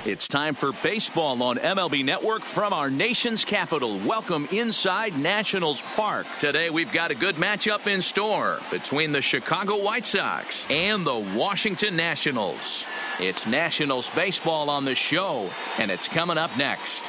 It's time for baseball on MLB Network from our nation's capital. Welcome inside Nationals Park. Today we've got a good matchup in store between the Chicago White Sox and the Washington Nationals. It's Nationals baseball on the show, and it's coming up next.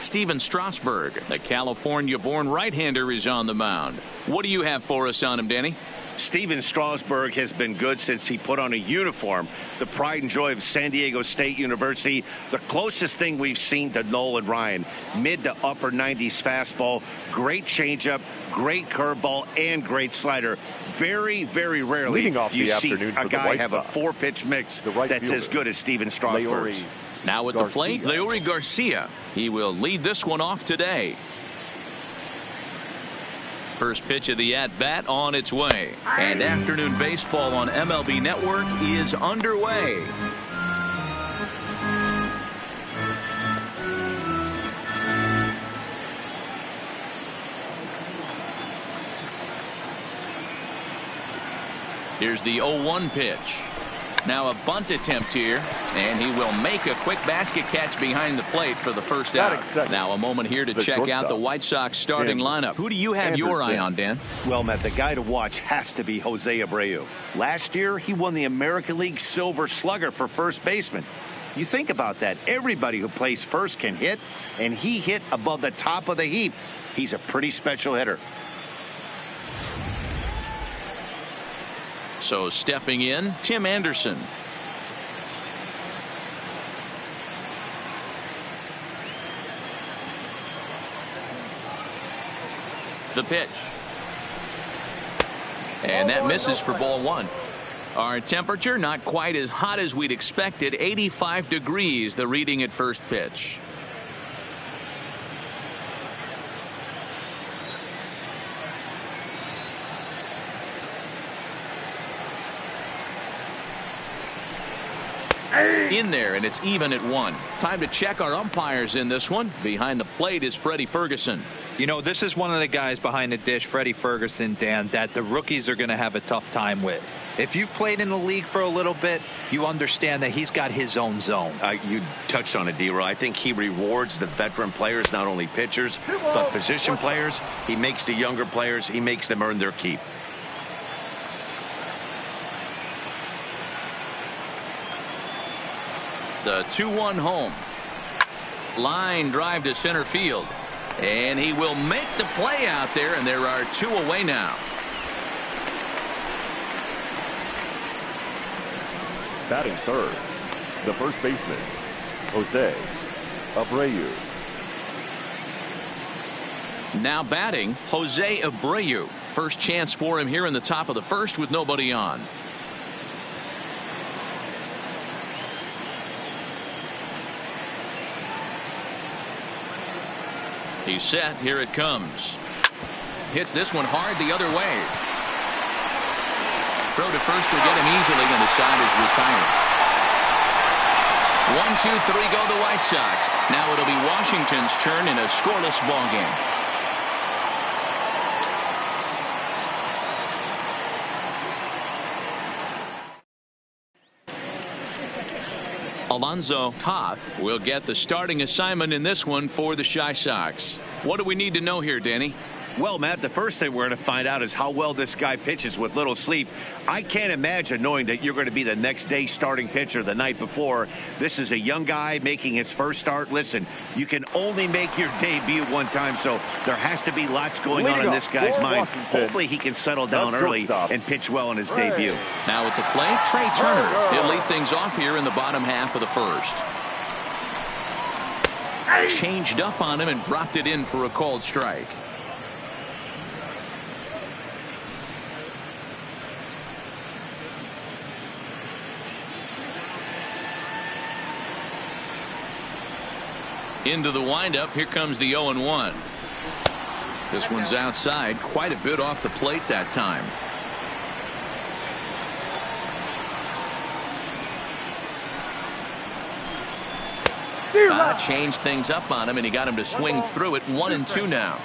Steven Strasburg, the California-born right-hander, is on the mound. What do you have for us on him, Danny? Steven Strasburg has been good since he put on a uniform. The pride and joy of San Diego State University. The closest thing we've seen to Nolan Ryan. Mid to upper 90s fastball. Great changeup, great curveball, and great slider. Very, very rarely do you see a guy have a four-pitch mix that's as good as Steven Strasburg. Now at the plate, Leury Garcia. He will lead this one off today. First pitch of the at-bat on its way. And afternoon baseball on MLB Network is underway. Here's the 0-1 pitch. Now a bunt attempt here, and he will make a quick basket catch behind the plate for the first out. Now a moment here to check out the White Sox starting lineup. Who do you have your eye on, Dan? Well, Matt, the guy to watch has to be Jose Abreu. Last year, he won the American League Silver Slugger for first baseman. You think about that. Everybody who plays first can hit, and he hit above the top of the heap. He's a pretty special hitter. So stepping in, Tim Anderson. The pitch. And that misses for ball one. Our temperature not quite as hot as we'd expected. 85 degrees, the reading at first pitch. In there, and it's even at one. Time to check our umpires in this one. Behind the plate is Freddie Ferguson. You know, this is one of the guys behind the dish, Freddie Ferguson, Dan, that the rookies are going to have a tough time with. If you've played in the league for a little bit, you understand that he's got his own zone. You touched on it, D-Roy. I think he rewards the veteran players, not only pitchers, but position players. He makes the younger players, he makes them earn their keep. The 2-1 home. Line drive to center field. And he will make the play out there, and there are two away now. Batting third, the first baseman, Jose Abreu. Now batting, Jose Abreu. First chance for him here in the top of the first with nobody on. He's set. Here it comes. Hits this one hard the other way. Throw to first will get him easily, and the side is retired. 1-2-3 go the White Sox. Now it'll be Washington's turn in a scoreless ball game. Alonzo Toth will get the starting assignment in this one for the Chi Sox. What do we need to know here, Danny? Well, Matt, the first thing we're going to find out is how well this guy pitches with little sleep. I can't imagine knowing that you're going to be the next day starting pitcher the night before. This is a young guy making his first start. Listen, you can only make your debut one time, so there has to be lots going on in this guy's mind. Hopefully he can settle down early and pitch well in his debut. Now at the plate, Trey Turner. He'll lead things off here in the bottom half of the first. Changed up on him and dropped it in for a called strike. Into the windup. Here comes the 0-1. This one's outside, quite a bit off the plate that time. Changed things up on him, and he got him to swing through it. 1-2 now.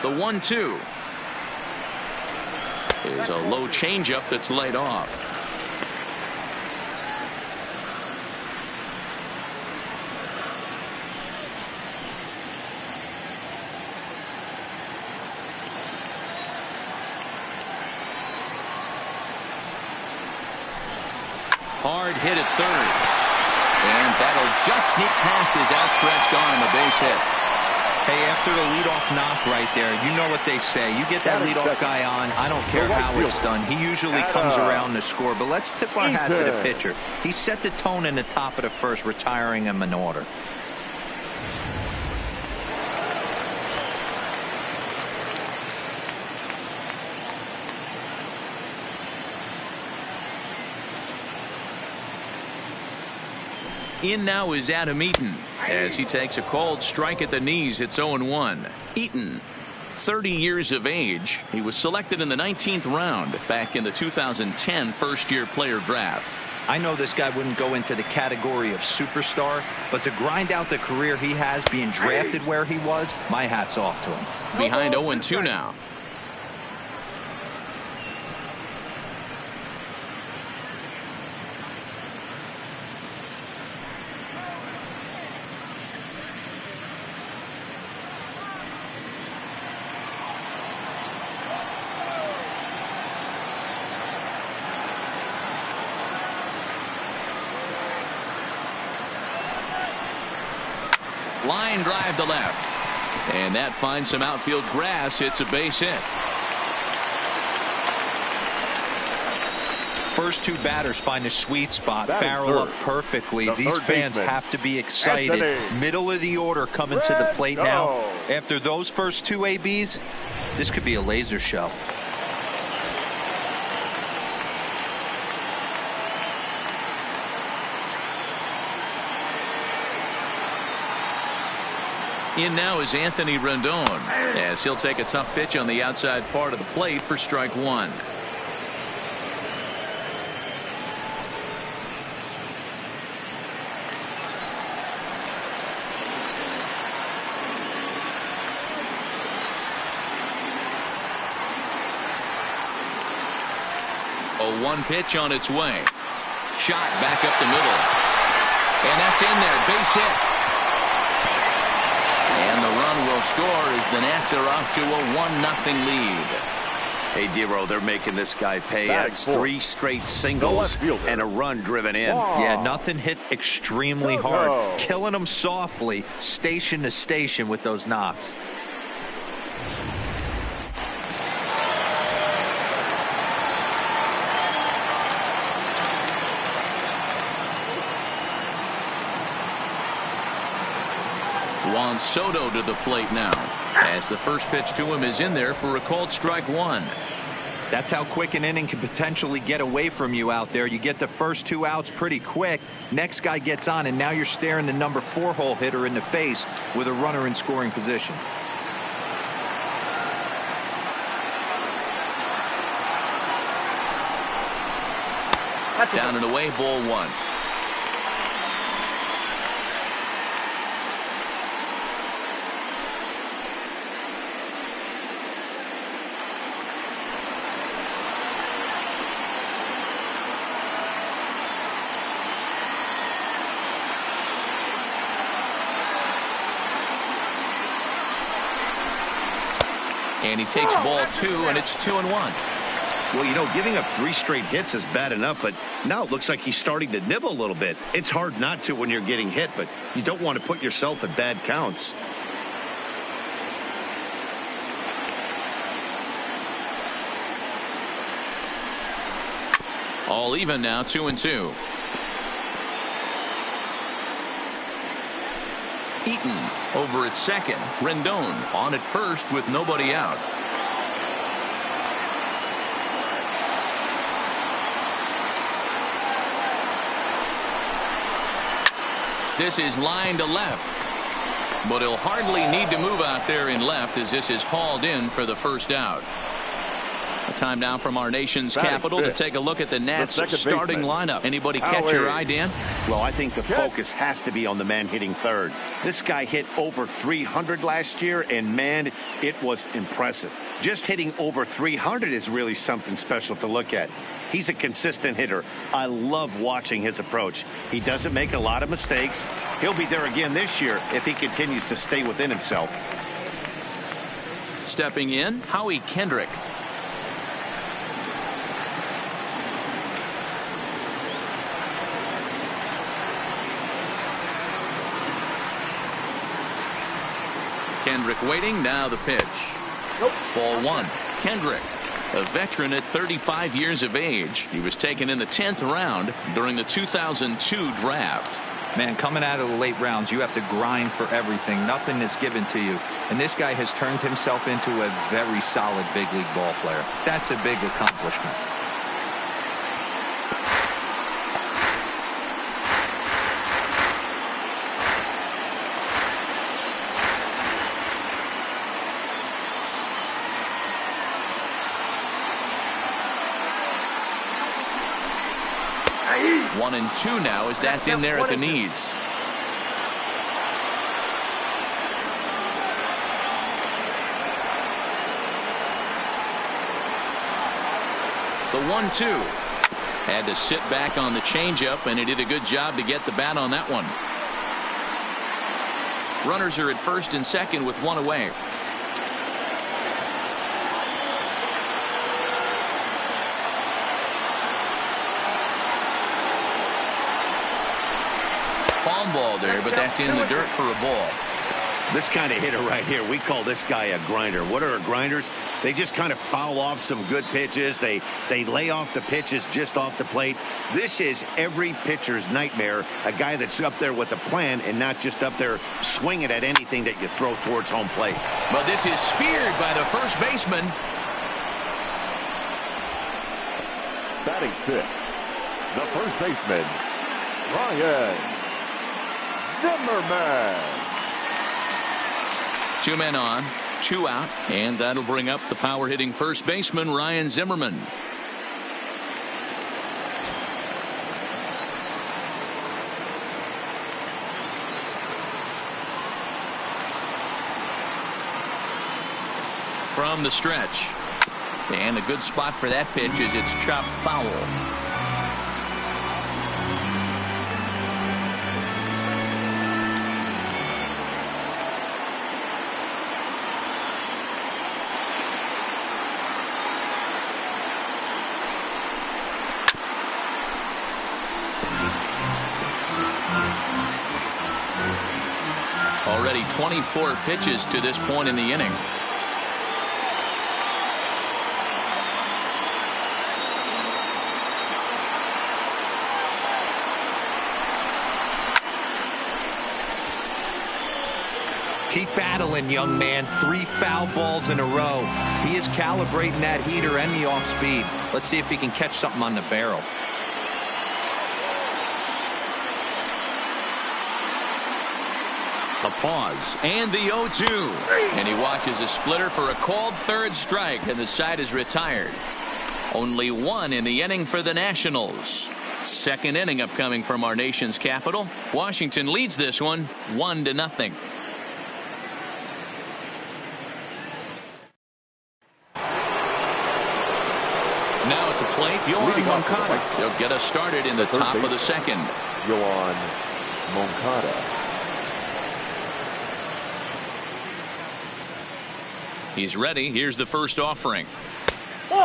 The 1-2 is a low changeup that's laid off. Hard hit at third. And that'll just sneak past his outstretched arm, a base hit. Hey, after the leadoff knock right there, you know what they say. You get that leadoff guy on, I don't care how it's done. He usually comes around to score. But let's tip our hat to the pitcher. He set the tone in the top of the first, retiring him in order. In now is Adam Eaton as he takes a called strike at the knees. It's 0-1. Eaton, 30 years of age. He was selected in the 19th round back in the 2010 first-year player draft. I know this guy wouldn't go into the category of superstar, but to grind out the career he has being drafted where he was, my hat's off to him. Behind 0-2 now. Line drive to left. And that finds some outfield grass. It's a base hit. First two batters find a sweet spot. Farrell up perfectly. These fans have to be excited. Middle of the order coming to the plate now. After those first two ABs, this could be a laser show. In now is Anthony Rendon as he'll take a tough pitch on the outside part of the plate for strike one. A 1 pitch on its way. Shot back up the middle. And that's in there. Base hit. And the run will score as the Nats are off to a 1-0 lead. Hey, Dero, they're making this guy pay. That's 3 straight singles and a run driven in. Yeah, nothing hit extremely hard. Killing them softly, station to station with those knocks. Juan Soto to the plate now as the first pitch to him is in there for a called strike one. That's how quick an inning can potentially get away from you out there. You get the first 2 outs pretty quick. Next guy gets on, and now you're staring the number 4 hole hitter in the face with a runner in scoring position. Down and away, ball 1. And he takes ball 2, and it's 2-1. Well, you know, giving up 3 straight hits is bad enough, but now it looks like he's starting to nibble a little bit. It's hard not to when you're getting hit, but you don't want to put yourself in bad counts. All even now, 2-2. Eaton over at second. Rendon on at first with nobody out. This is line to left, but he'll hardly need to move out there in left as this is hauled in for the first out. Time now from our nation's capital to take a look at the Nats starting lineup. Anybody catch your eye, Dan? Well, I think the focus has to be on the man hitting third. This guy hit over 300 last year, and man, it was impressive. Just hitting over 300 is really something special to look at. He's a consistent hitter. I love watching his approach. He doesn't make a lot of mistakes. He'll be there again this year if he continues to stay within himself. Stepping in, Howie Kendrick. Kendrick waiting. Now the pitch. Ball one. Kendrick, a veteran at 35 years of age. He was taken in the 10th round during the 2002 draft. Man, coming out of the late rounds, you have to grind for everything. Nothing is given to you. And this guy has turned himself into a very solid big league ball player. That's a big accomplishment. One and two now as that's in there at the knees. The 1-2. Had to sit back on the changeup, and he did a good job to get the bat on that one. Runners are at first and second with one away. Palm ball there, but that's in the dirt for a ball. This kind of hitter right here, we call this guy a grinder. What are grinders? They just kind of foul off some good pitches. They lay off the pitches just off the plate. This is every pitcher's nightmare, a guy that's up there with a plan and not just up there swinging at anything that you throw towards home plate. But this is speared by the first baseman. Batting fifth, the first baseman, Ryan Zimmerman. 2 men on, 2 out, and that'll bring up the power hitting first baseman Ryan Zimmerman. From the stretch, and a good spot for that pitch as it's chopped foul. Already 24 pitches to this point in the inning. Keep battling, young man. 3 foul balls in a row. He is calibrating that heater and the off speed. Let's see if he can catch something on the barrel. A pause and the 0-2, and he watches a splitter for a called third strike, and the side is retired. Only 1 in the inning for the Nationals. Second inning upcoming from our nation's capital. Washington leads this one 1-0. Now at the plate, Yohan Moncada. He'll get us started in the top of the second. Yohan Moncada. He's ready. Here's the first offering.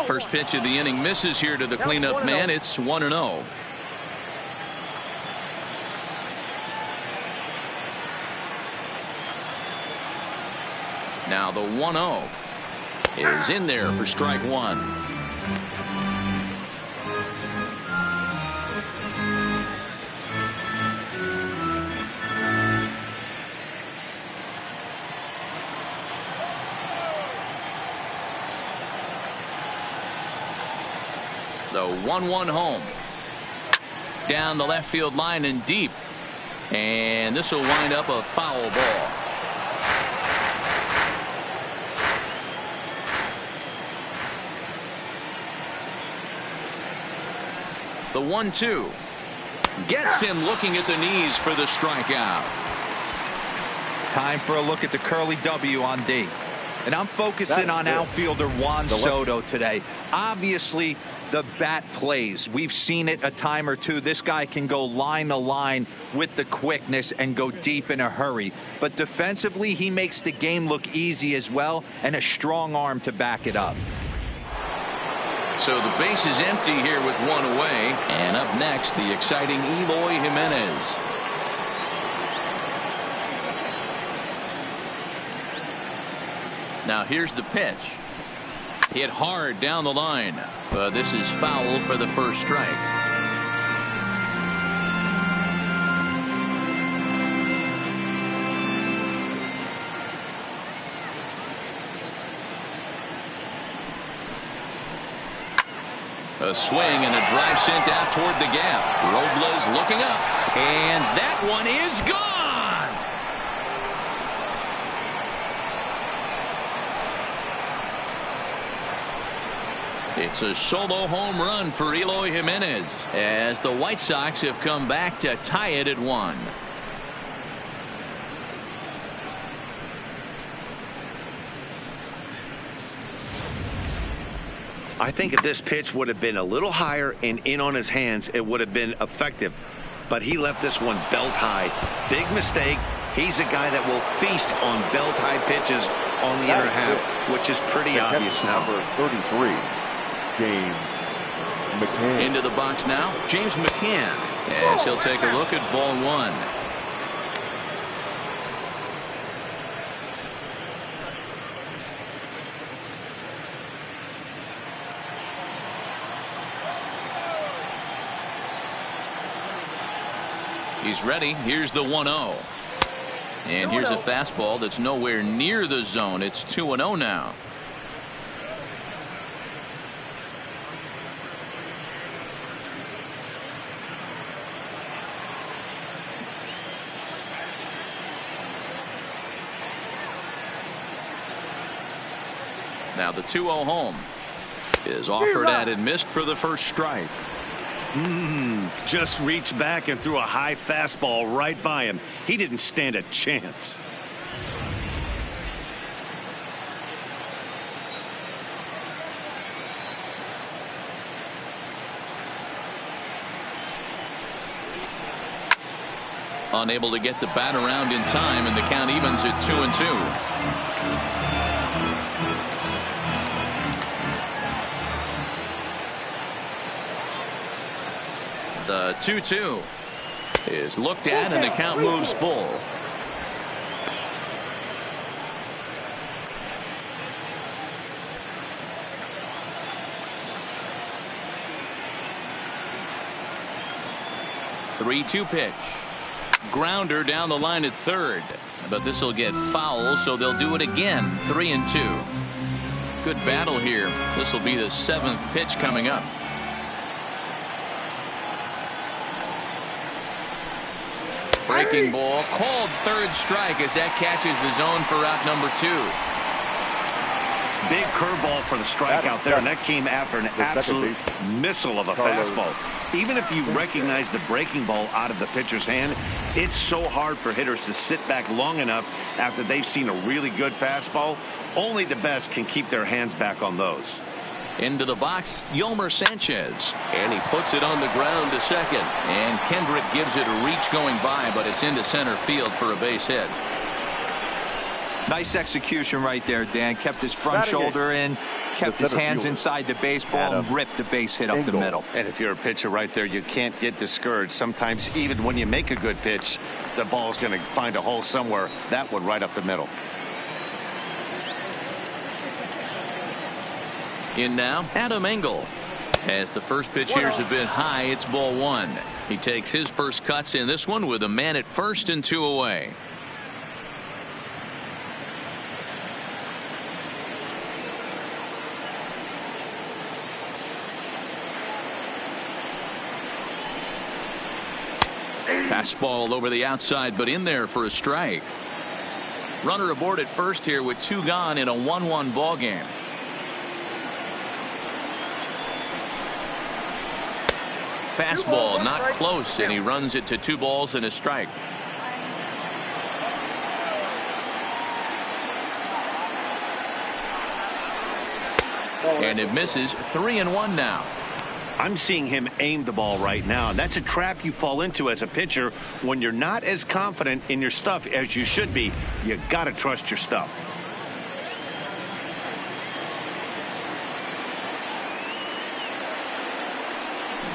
First pitch of the inning misses here to the cleanup man. It's 1-0. Now the 1-0 is in there for strike one. The 1-1 home. Down the left field line and deep. And this will wind up a foul ball. The 1-2 gets him looking at the knees for the strikeout. Time for a look at the curly W on D. And I'm focusing on outfielder Juan Soto today. Obviously, the bat plays. We've seen it a time or two. This guy can go line to line with the quickness and go deep in a hurry. But defensively, he makes the game look easy as well, and a strong arm to back it up. So the base is empty here with one away. And up next, the exciting Eloy Jimenez. Now here's the pitch. Hit hard down the line. But this is foul for the first strike. A swing and a drive sent out toward the gap. Robles looking up. And that one is gone. It's a solo home run for Eloy Jimenez as the White Sox have come back to tie it at 1. I think if this pitch would have been a little higher and in on his hands, it would have been effective. But he left this one belt high. Big mistake. He's a guy that will feast on belt high pitches on the inner half, which is pretty obvious now. Number 33. James McCann. Into the box now, James McCann, as he'll take a look at ball 1. He's ready. Here's the 1-0. And here's a fastball that's nowhere near the zone. It's 2-0 now. Now the 2-0 home is offered at and missed for the first strike. Just reached back and threw a high fastball right by him. He didn't stand a chance. Unable to get the bat around in time, and the count evens at 2-2. The 2-2 is looked at, and the count moves full. The 3-2 pitch. Grounder down the line at third, but this will get foul, so they'll do it again. 3-2. Good battle here. This will be the 7th pitch coming up. Breaking ball called third strike as that catches the zone for out number 2. Big curveball for the strikeout there, and that came after an absolute missile of a fastball. Even if you recognize the breaking ball out of the pitcher's hand, it's so hard for hitters to sit back long enough after they've seen a really good fastball. Only the best can keep their hands back on those. Into the box, Yolmer Sanchez, and he puts it on the ground to second, and Kendrick gives it a reach going by, but it's into center field for a base hit. Nice execution right there, Dan. Kept his front shoulder in, kept his hands inside the baseball, and ripped the base hit up the middle. And if you're a pitcher right there, you can't get discouraged. Sometimes even when you make a good pitch, the ball's going to find a hole somewhere. That one right up the middle. In now, Adam Engel. As the first pitch here's a bit high, it's ball 1. He takes his first cuts in this one with a man at first and 2 away. Fastball over the outside, but in there for a strike. Runner aboard at first here with 2 gone in a 1-1 ball game. fastball, not close, and he runs it to 2 balls and a strike. And it misses. 3-1 now. I'm seeing him aim the ball right now. That's a trap you fall into as a pitcher when you're not as confident in your stuff as you should be. You got to trust your stuff.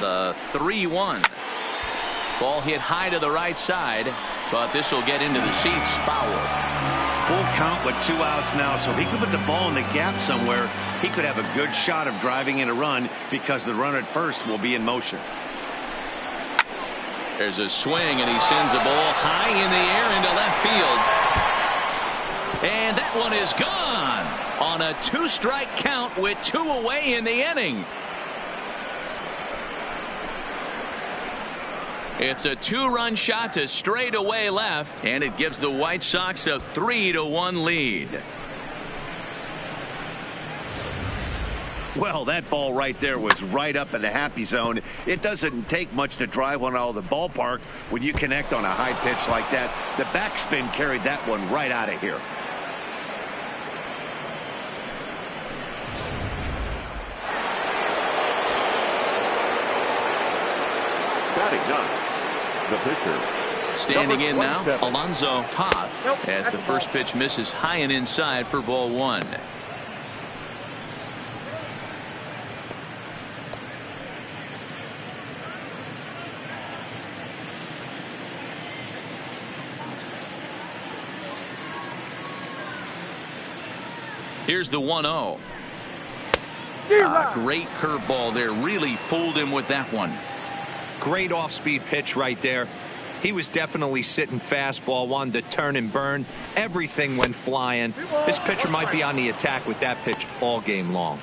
The 3-1. Ball hit high to the right side, but this will get into the seats. Foul. Full count with 2 outs now, so he could put the ball in the gap somewhere. He could have a good shot of driving in a run because the runner at first will be in motion. There's a swing, and he sends a ball high in the air into left field. And that one is gone on a 2-strike count with 2 away in the inning. It's a 2-run shot to straightaway left, and it gives the White Sox a 3-1 lead. Well, that ball right there was right up in the happy zone. It doesn't take much to drive one out of the ballpark when you connect on a high pitch like that. The backspin carried that one right out of here. Batting ninth, the pitcher. Standing in now, 27. Alonzo Toth, as the first pitch misses high and inside for ball 1. Here's the 1-0. Great curveball there. Really fooled him with that one. Great off-speed pitch right there. He was definitely sitting fastball, wanted to turn and burn. Everything went flying. This pitcher might be on the attack with that pitch all game long.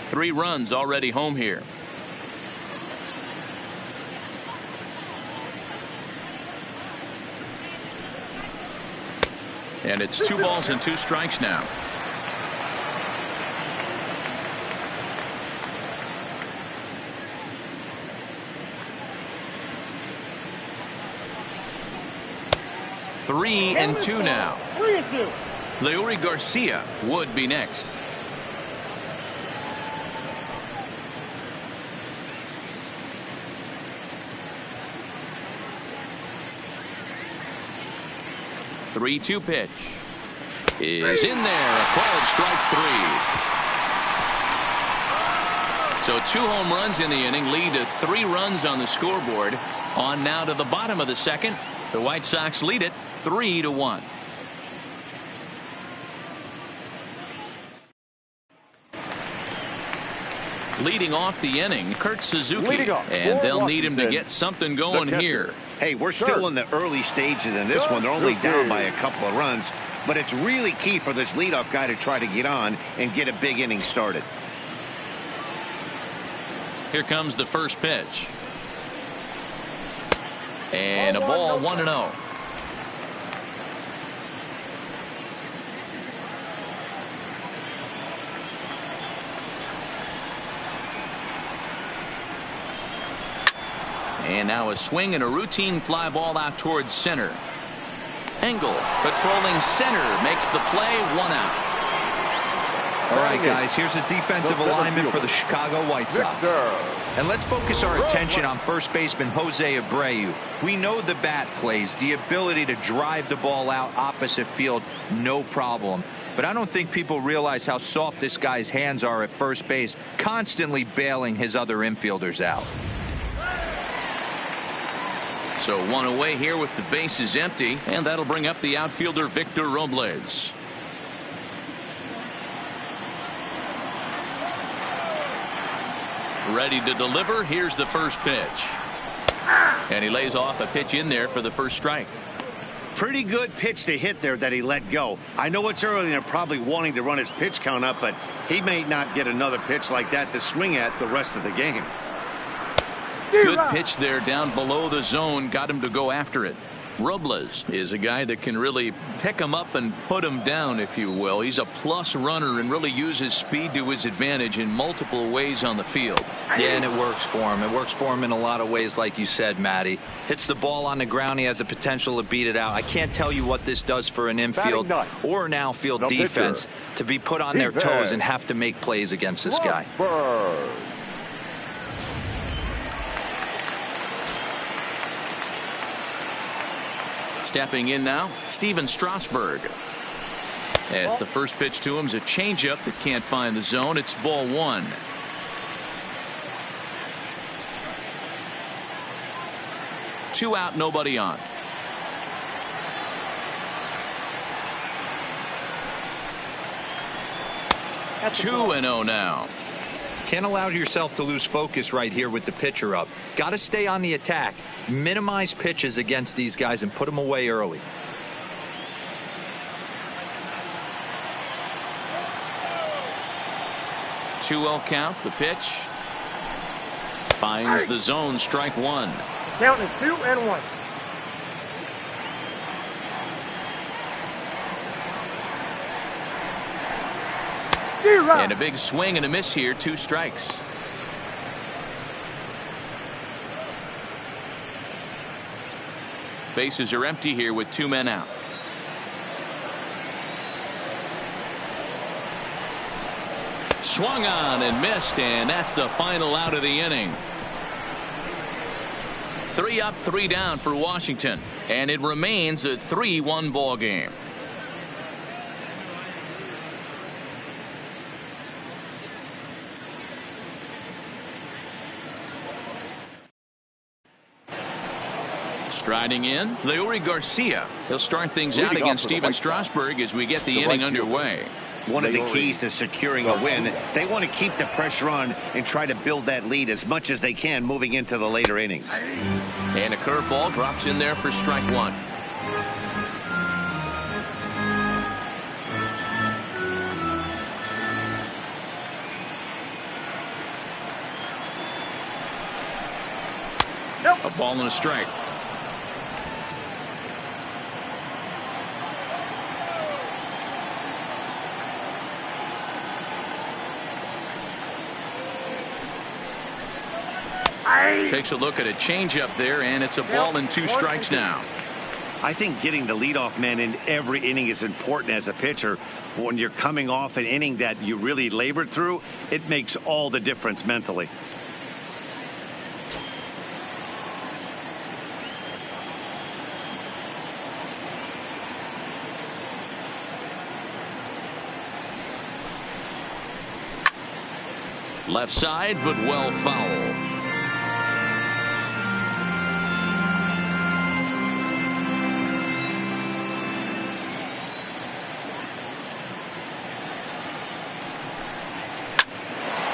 Three runs already home here. And it's 2 balls and 2 strikes now. Three and two now. 3-2. Leury Garcia would be next. The 3-2 pitch is in there. Called strike 3. So 2 home runs in the inning lead to 3 runs on the scoreboard. On now to the bottom of the second. The White Sox lead it 3-1. Leading off the inning, Kurt Suzuki, and they'll need him to get something going here. Hey, we're still in the early stages in this one. They're only down by a couple of runs, but it's really key for this leadoff guy to try to get on and get a big inning started. Here comes the first pitch. And a ball, 1-0. And now a swing and a routine fly ball out towards center. Engel patrolling center makes the play, 1 out. All right, guys, here's a defensive alignment for the Chicago White Sox. And let's focus our attention on first baseman Jose Abreu. We know the bat plays, the ability to drive the ball out opposite field, no problem. But I don't think people realize how soft this guy's hands are at first base, constantly bailing his other infielders out. So 1 away here with the bases empty, and that'll bring up the outfielder Victor Robles. Ready to deliver. Here's the first pitch. And he lays off a pitch in there for the first strike. Pretty good pitch to hit there that he let go. I know it's early and they're probably wanting to run his pitch count up, but he may not get another pitch like that to swing at the rest of the game. Good pitch there down below the zone. Got him to go after it. Robles is a guy that can really pick him up and put him down, if you will. He's a plus runner and really uses speed to his advantage in multiple ways on the field. Yeah, and it works for him. It works for him in a lot of ways, like you said, Matty. Hits the ball on the ground. He has the potential to beat it out. I can't tell you what this does for an infield or an outfield defense to be put on their toes and have to make plays against this guy. Stepping in now, Steven Strasburg. As the first pitch to him is a changeup that can't find the zone. It's ball one. Two out, nobody on. That's 2-0 now. Can't allow yourself to lose focus right here with the pitcher up. Got to stay on the attack. Minimize pitches against these guys and put them away early. Two-0 count. The pitch finds the zone. Strike one. Count is 2-1. And a big swing and a miss here. 2 strikes. Bases are empty here with 2 men out. Swung on and missed, and that's the final out of the inning. 3 up, 3 down for Washington, and it remains a 3-1 ball game. Striding in, Leury Garcia. He'll start things out against Steven Strasburg as we get the inning underway. One of the keys to securing a win, they want to keep the pressure on and try to build that lead as much as they can moving into the later innings. And a curveball drops in there for strike one. A ball and a strike. Takes a look at a changeup there, and it's a ball and 2 strikes now. I think getting the leadoff man in every inning is important as a pitcher. When you're coming off an inning that you really labored through, it makes all the difference mentally. Left side, but well foul.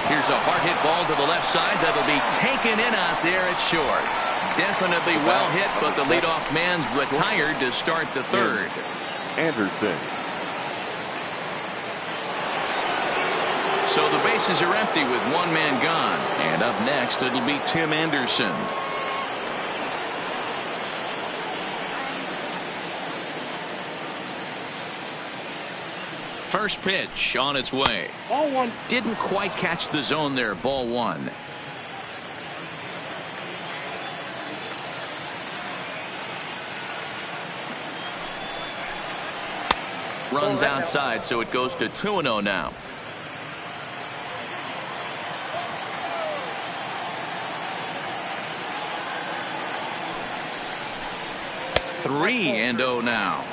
Here's a hard hit ball to the left side that'll be taken in out there at short. Definitely well hit, but the leadoff man's retired to start the third. Anderson. So the bases are empty with 1 man gone. And up next, it'll be Tim Anderson. First pitch on its way. Ball one. Didn't quite catch the zone there. Ball one. Runs outside, so it goes to 2-0 now. Three and 0 now.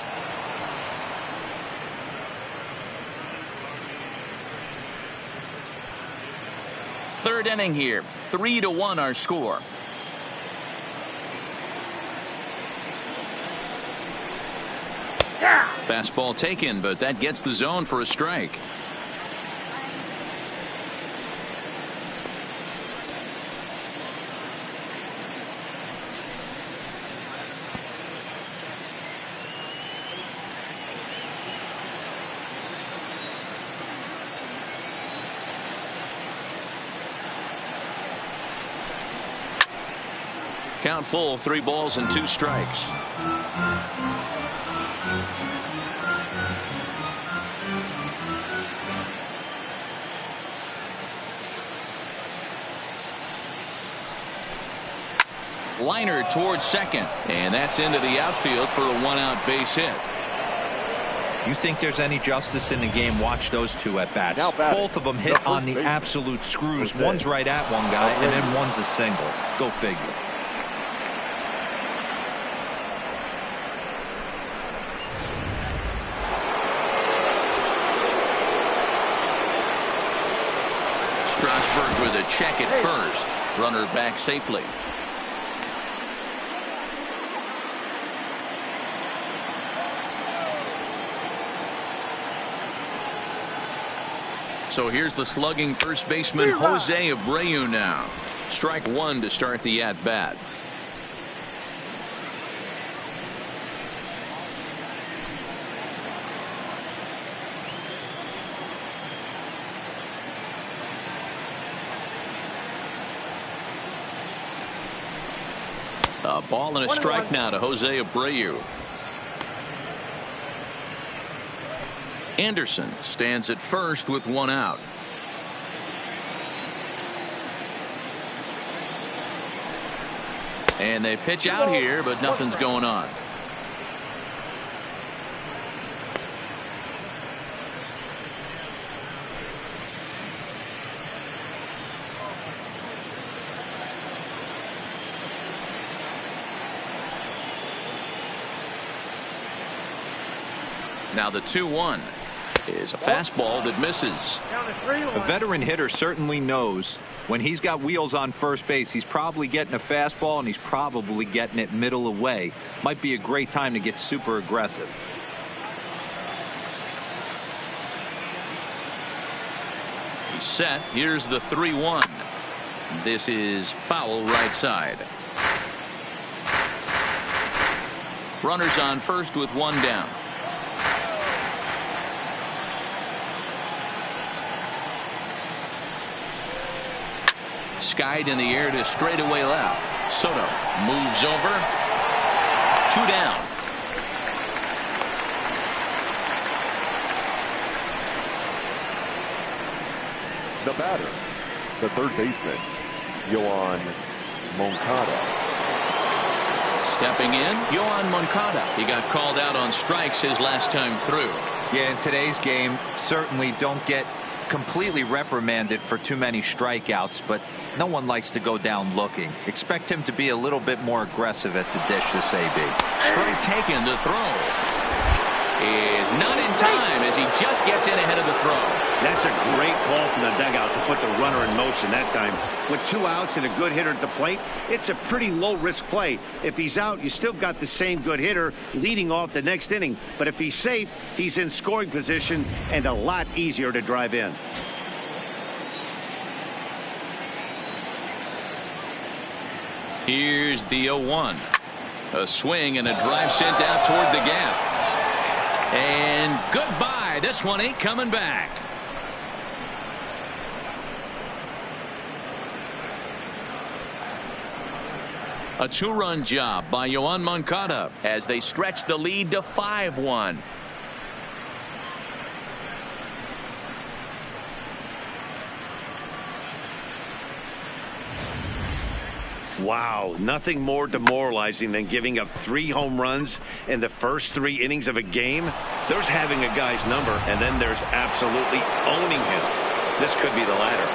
Third inning here. 3-1 our score. Yeah. Fastball taken, but that gets the zone for a strike. Count full, 3 balls and 2 strikes. Liner towards second, and that's into the outfield for a 1-out base hit. You think there's any justice in the game? Watch those 2 at bats. Both of them hit on the absolute screws. One's right at one guy, and then one's a single. Go figure. Strasburg with a check at first. Runner back safely. So here's the slugging first baseman Jose Abreu now. Strike 1 to start the at-bat. A ball and a strike now to Jose Abreu. Anderson stands at first with 1 out. And they pitch out here, but nothing's going on. Now the 2-1 is a fastball that misses. A veteran hitter certainly knows when he's got wheels on first base, he's probably getting a fastball and he's probably getting it middle away. Might be a great time to get super aggressive. He's set. Here's the 3-1. This is foul right side. Runners on first with 1 down. Skied in the air to straightaway left. Soto moves over. 2 down. The batter, the third baseman, Yoan Moncada. Stepping in, Yoan Moncada. He got called out on strikes his last time through. Yeah, in today's game, certainly don't get completely reprimanded for too many strikeouts, but no one likes to go down looking. Expect him to be a little bit more aggressive at the dish this AB. Strike taken. The throw is not in time as he just gets in ahead of the throw. That's a great call from the dugout to put the runner in motion that time. With 2 outs and a good hitter at the plate, it's a pretty low-risk play. If he's out, you still got the same good hitter leading off the next inning. But if he's safe, he's in scoring position and a lot easier to drive in. Here's the 0-1. A swing and a drive sent out toward the gap. And goodbye. This one ain't coming back. A 2-run job by Yoan Moncada as they stretch the lead to 5-1. Wow, nothing more demoralizing than giving up 3 home runs in the first 3 innings of a game. There's having a guy's number, and then there's absolutely owning him. This could be the latter.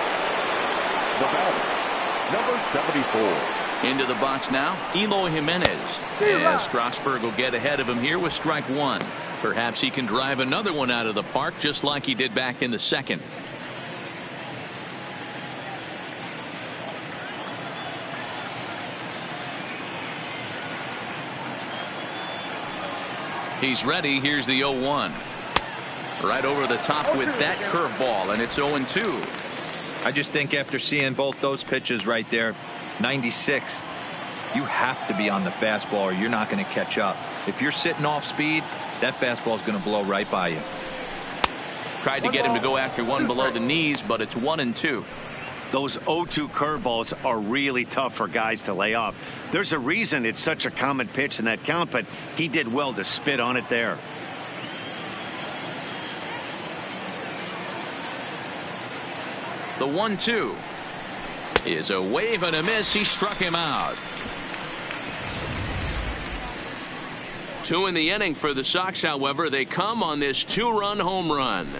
The batter, number 74. Into the box now, Eloy Jimenez. As Strasburg will get ahead of him here with strike 1. Perhaps he can drive another one out of the park just like he did back in the second. He's ready. Here's the 0-1. Right over the top with that curveball, and it's 0-2. I just think after seeing both those pitches right there, 96, you have to be on the fastball or you're not going to catch up. If you're sitting off speed, that fastball is going to blow right by you. Tried to get him to go after one below the knees, but it's 1-2. Those 0-2 curveballs are really tough for guys to lay off. There's a reason it's such a common pitch in that count, but he did well to spit on it there. The 1-2 is a wave and a miss. He struck him out. 2 in the inning for the Sox. However, they come on this 2-run home run.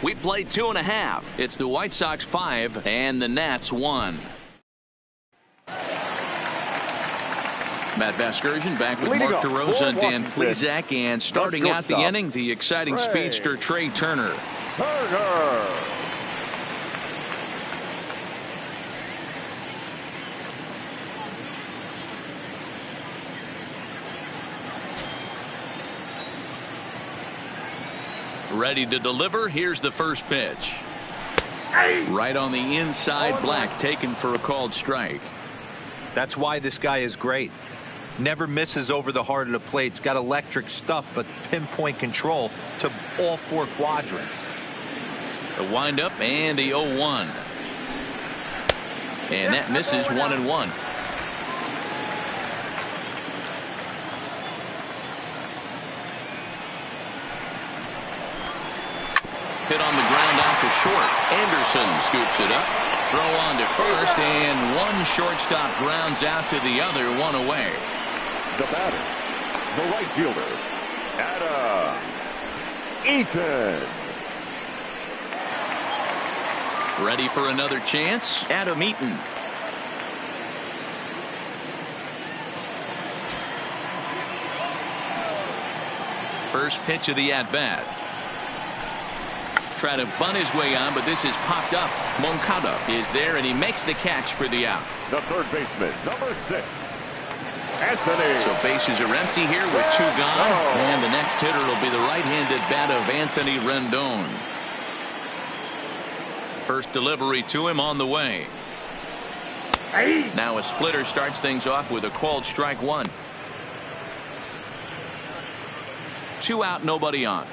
We played 2.5. It's the White Sox 5 and the Nats 1. Matt Vasgersian back with Leading Mark up DeRosa and for Dan Plesac, and starting out the inning, the exciting speedster Trey Turner. Ready to deliver. Here's the first pitch. Right on the inside, Black taken for a called strike. That's why this guy is great. Never misses over the heart of the plate. He's got electric stuff, but pinpoint control to all 4 quadrants. A windup and the 0-1. And that misses 1-1. Hit on the ground out to short. Anderson scoops it up. Throw on to first, and one shortstop grounds out to the other, 1 away. The batter, the right fielder, Adam Eaton. Ready for another chance? Adam Eaton. First pitch of the at-bat. Try to bunt his way on, but this is popped up. Moncada is there, and he makes the catch for the out. The third baseman, number 6, Anthony. So bases are empty here with 2 gone. And the next hitter will be the right-handed bat of Anthony Rendon. First delivery to him on the way. Now a splitter starts things off with a called strike 1. 2 out, nobody on.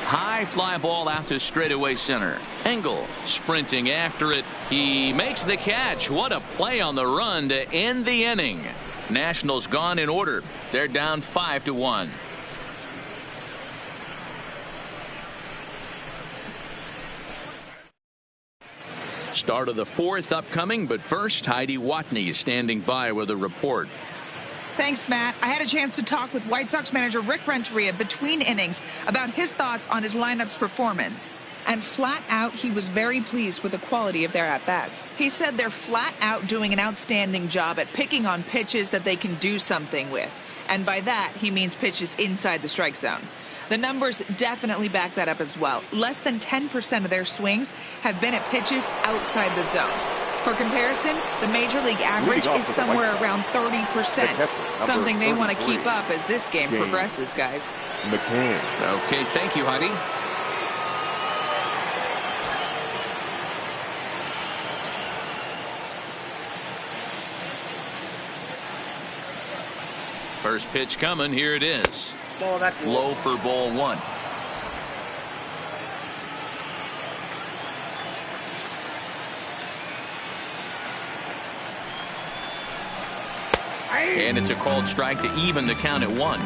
High fly ball out to straightaway center. Engel sprinting after it. He makes the catch. What a play on the run to end the inning. Nationals gone in order. They're down 5-1. Start of the 4th upcoming, but first Heidi Watney is standing by with a report. Thanks, Matt. I had a chance to talk with White Sox manager Rick Renteria between innings about his thoughts on his lineup's performance. And flat out, he was very pleased with the quality of their at-bats. He said they're flat out doing an outstanding job at picking on pitches that they can do something with. And by that, he means pitches inside the strike zone. The numbers definitely back that up as well. Less than 10% of their swings have been at pitches outside the zone. For comparison, the Major League average is somewhere around 30%. Something they want to keep up as this game progresses, guys. McCann. Okay, thank you, Heidi. First pitch coming. Here it is. Low for ball 1. And it's a called strike to even the count at 1.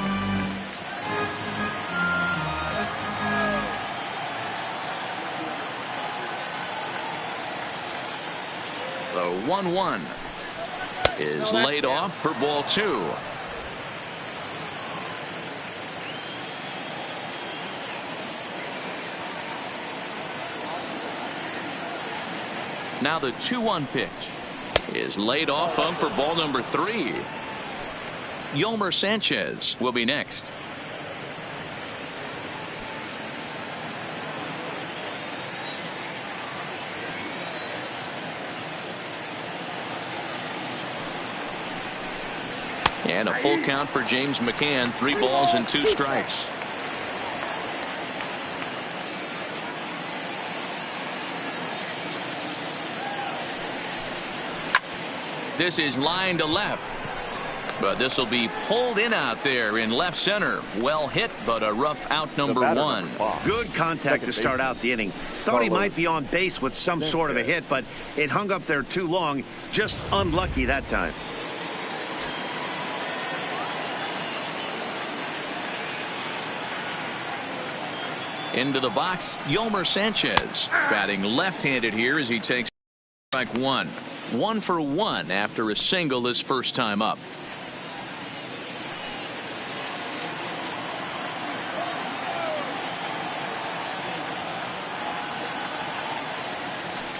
The 1-1 is laid off for ball 2. Now the 2-1 pitch is laid off of for ball number 3. Yolmer Sanchez will be next. And a full count for James McCann. 3 balls and 2 strikes. This is line to left. But this will be pulled in out there in left center. Well hit, but a rough out number one. Good contact to start out the inning. Thought he might be on base with some sort of a hit, but it hung up there too long. Just unlucky that time. Into the box, Yolmer Sanchez. Batting left-handed here as he takes strike one. 1 for 1 after a single his first time up.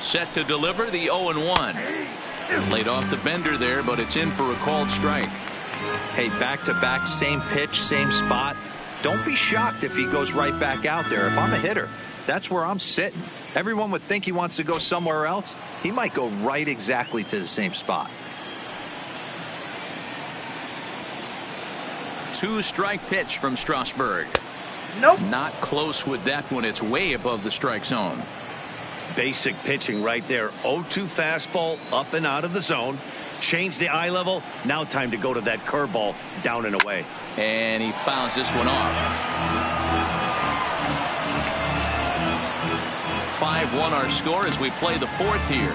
Set to deliver the 0-1. Laid off the bender there, but it's in for a called strike. Hey, back-to-back, same pitch, same spot. Don't be shocked if he goes right back out there. If I'm a hitter, that's where I'm sitting. Everyone would think he wants to go somewhere else. He might go right exactly to the same spot. 2-strike pitch from Strasburg. Nope. Not close with that one. It's way above the strike zone. Basic pitching right there. 0-2 fastball up and out of the zone. Change the eye level. Now time to go to that curveball down and away. And he fouls this one off. 5-1 our score as we play the fourth here.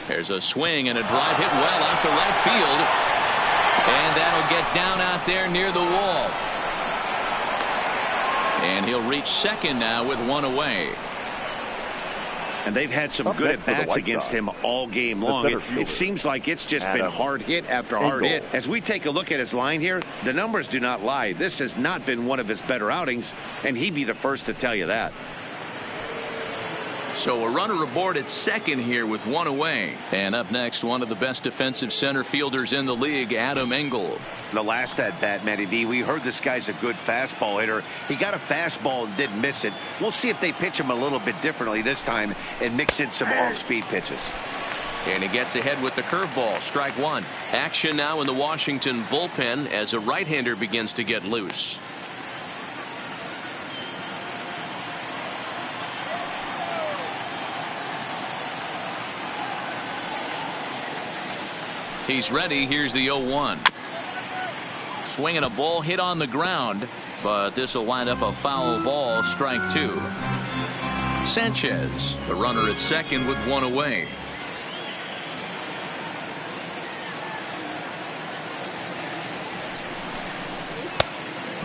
There's a swing and a drive hit well out to right field. And that'll get down out there near the wall. And he'll reach second now with one away. And they've had some good at-bats against him all game long. It seems like it's just been hard hit after hard hit. As we take a look at his line here, the numbers do not lie. This has not been one of his better outings, and he'd be the first to tell you that. So a runner aboard at second here with one away. And up next, one of the best defensive center fielders in the league, Adam Engel. The last at bat, Matty V, we heard this guy's a good fastball hitter. He got a fastball and didn't miss it. We'll see if they pitch him a little bit differently this time and mix in some off-speed pitches. And he gets ahead with the curveball. Strike one. Action now in the Washington bullpen as a right-hander begins to get loose. He's ready. Here's the 0-1. Swinging a ball hit on the ground, but this will wind up a foul ball. Strike two. Sanchez, the runner at second with one away.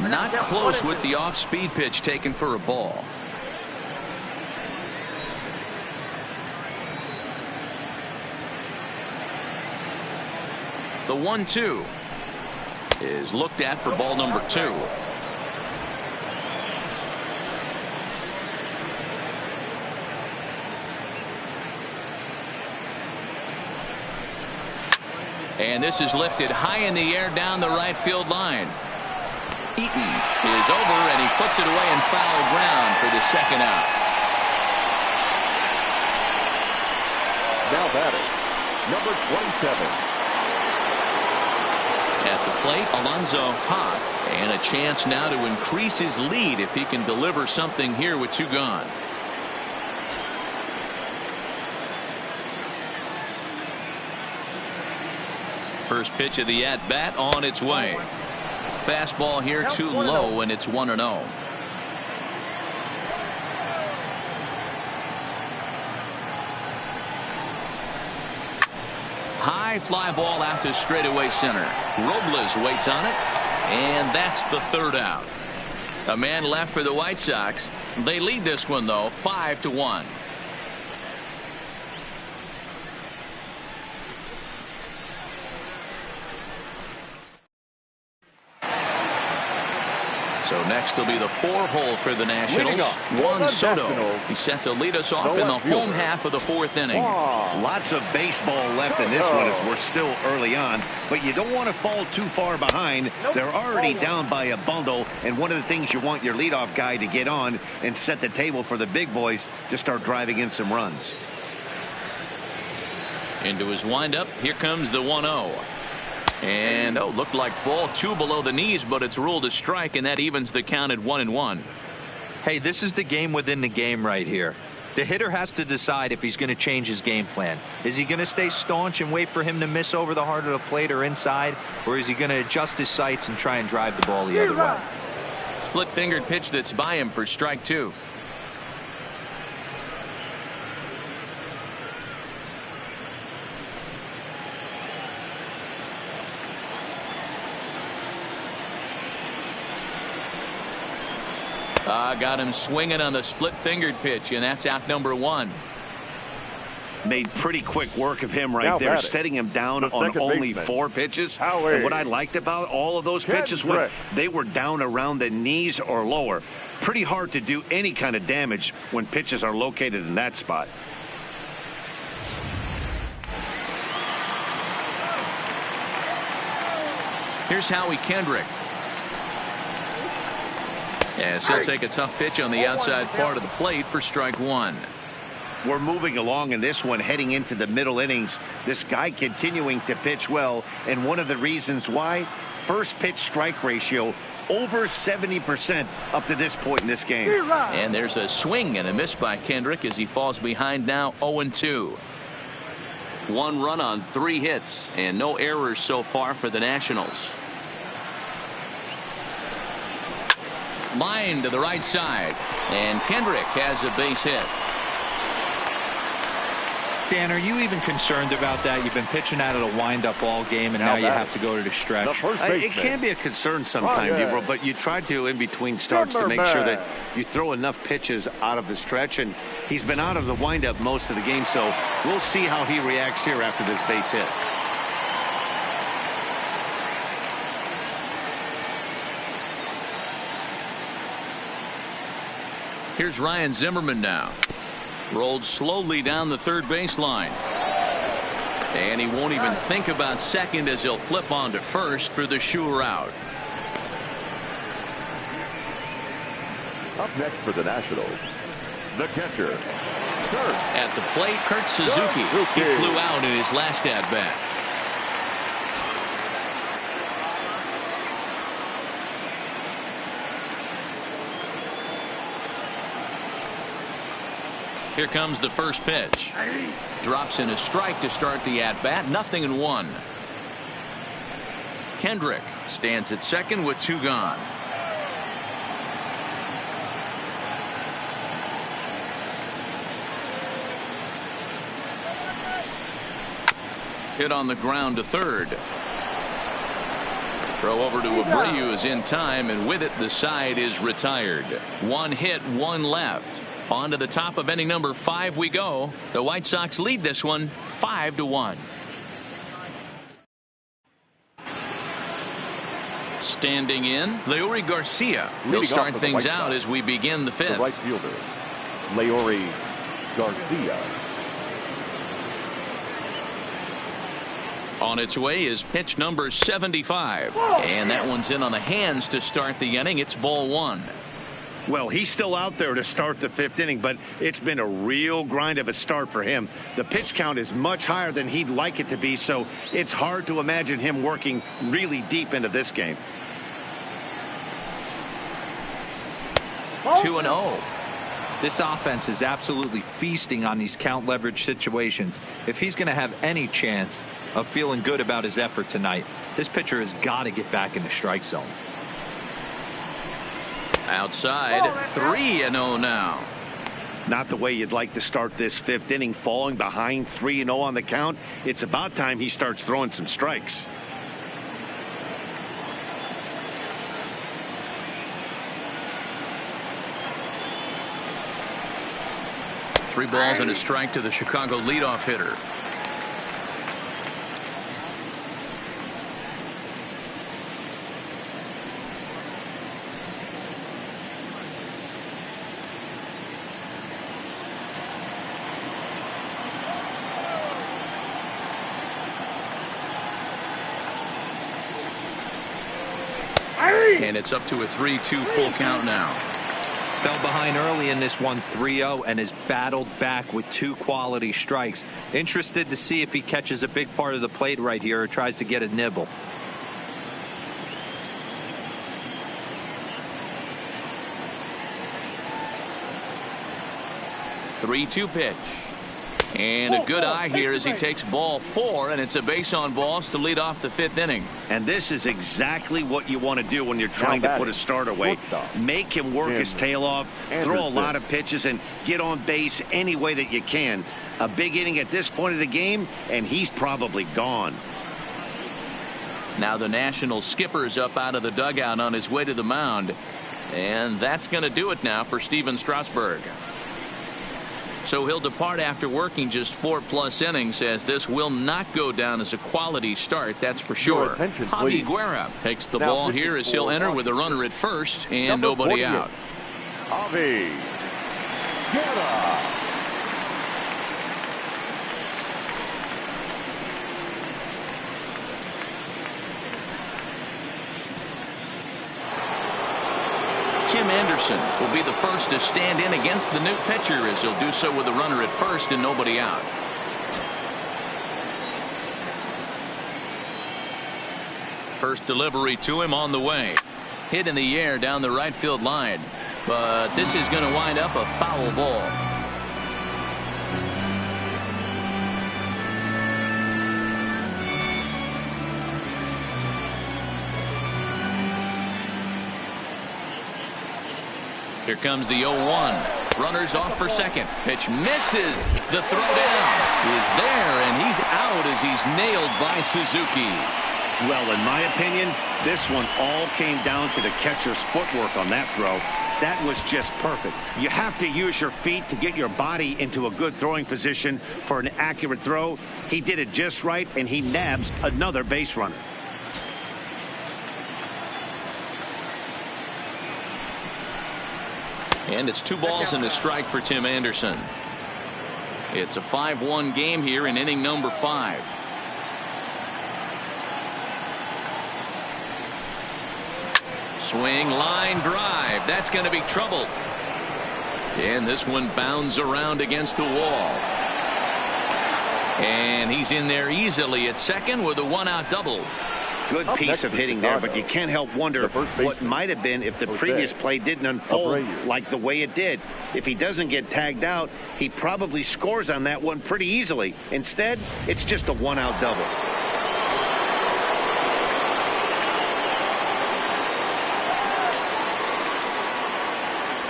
Not close with the off-speed pitch taken for a ball. The 1-2 is looked at for ball number 2. And this is lifted high in the air down the right field line. Eaton is over, and he puts it away in foul ground for the second out. Now batting, number 27. At the plate, Alonzo Toth, and a chance now to increase his lead if he can deliver something here with 2 gone. First pitch of the at-bat on its way. Fastball here too low, and it's 1-0. High fly ball out to straightaway center. Robles waits on it, and that's the third out. A man left for the White Sox. They lead this one, though, 5-1. So next will be the 4-hole for the Nationals. Juan Soto. He's set to lead us off in the home half of the 4th inning. Lots of baseball left in this one as we're still early on, but you don't want to fall too far behind. They're already down by a bundle, and one of the things you want your leadoff guy to get on and set the table for the big boys to start driving in some runs. Into his windup, here comes the 1-0. And looked like ball 2 below the knees, but it's ruled a strike, and that evens the count at 1-1. Hey, this is the game within the game right here. The hitter has to decide if he's going to change his game plan. Is he going to stay staunch and wait for him to miss over the heart of the plate or inside, or is he going to adjust his sights and try and drive the ball the other way? Split-fingered pitch that's by him for strike 2. Got him swinging on the split-fingered pitch, and that's out number 1. Made pretty quick work of him right there, setting him down on only 4 pitches. And what I liked about all of those pitches was they were down around the knees or lower. Pretty hard to do any kind of damage when pitches are located in that spot. Here's Howie Kendrick. As he'll take a tough pitch on the outside part of the plate for strike 1. We're moving along in this one, heading into the middle innings. This guy continuing to pitch well, and one of the reasons why, first pitch strike ratio over 70% up to this point in this game. And there's a swing and a miss by Kendrick as he falls behind now 0-2. 1 run on 3 hits and no errors so far for the Nationals. Line to the right side, and Kendrick has a base hit. Dan, are you even concerned about that? You've been pitching out of the wind-up all game, and now you have to go to the stretch. It can be a concern sometimes, but you try to, in between starts, to make sure that you throw enough pitches out of the stretch, and he's been out of the wind-up most of the game, so we'll see how he reacts here after this base hit. Here's Ryan Zimmerman now. Rolled slowly down the third baseline. And he won't even think about second as he'll flip on to first for the sure out. Up next for the Nationals, the catcher, Kurt. At the plate, Kurt Suzuki. He flew out in his last at-bat. Here comes the first pitch. Drops in a strike to start the at-bat. 0-1. Kendrick stands at second with 2 gone. Hit on the ground to third. Throw over to Abreu is in time, and with it the side is retired. 1 hit, 1 left. On to the top of inning number 5 we go. The White Sox lead this one 5-1. Standing in, Leury Garcia. He'll start things out as we begin the 5th. The right fielder, Leury Garcia. On its way is pitch number 75. And that one's in on the hands to start the inning. It's ball 1. Well, he's still out there to start the 5th inning, but it's been a real grind of a start for him. The pitch count is much higher than he'd like it to be, so it's hard to imagine him working really deep into this game. 2-0. This offense is absolutely feasting on these count leverage situations. If he's going to have any chance of feeling good about his effort tonight, this pitcher has got to get back in the strike zone. Outside, 3-0 now. Not the way you'd like to start this 5th inning, falling behind 3-0 on the count. It's about time he starts throwing some strikes. Three balls and a strike to the Chicago leadoff hitter. And it's up to a 3-2 full count now. Fell behind early in this one 3-0 and has battled back with 2 quality strikes. Interested to see if he catches a big part of the plate right here or tries to get a nibble. 3-2 pitch. And a good eye here as he takes ball 4, and it's a base on balls to lead off the 5th inning. And this is exactly what you want to do when you're trying to put a starter away. Make him work his tail off, throw a lot of pitches, and get on base any way that you can. A big inning at this point of the game, and he's probably gone. Now the National skipper's up out of the dugout on his way to the mound. And that's going to do it now for Steven Strasburg. So he'll depart after working just 4+ innings, as this will not go down as a quality start, that's for sure. Javi Guerra takes the ball here as he'll enter with a runner at first and nobody out. Javi Guerra. Tim Anderson will be the first to stand in against the new pitcher, as he'll do so with a runner at first and nobody out. First delivery to him on the way. Hit in the air down the right field line. But this is going to wind up a foul ball. Here comes the 0-1. Runners off for second. Pitch misses. The throw down is there, and he's out as he's nailed by Suzuki. Well, in my opinion, this one all came down to the catcher's footwork on that throw. That was just perfect. You have to use your feet to get your body into a good throwing position for an accurate throw. He did it just right, and he nabs another base runner. And it's 2 balls and a strike for Tim Anderson. It's a 5-1 game here in inning number 5. Swing, line drive. That's going to be trouble. And this one bounds around against the wall. And he's in there easily at second with a 1-out double. Good piece of hitting there, but you can't help wonder what might have been if the previous play didn't unfold like the way it did. If he doesn't get tagged out, he probably scores on that one pretty easily. Instead, it's just a 1-out double.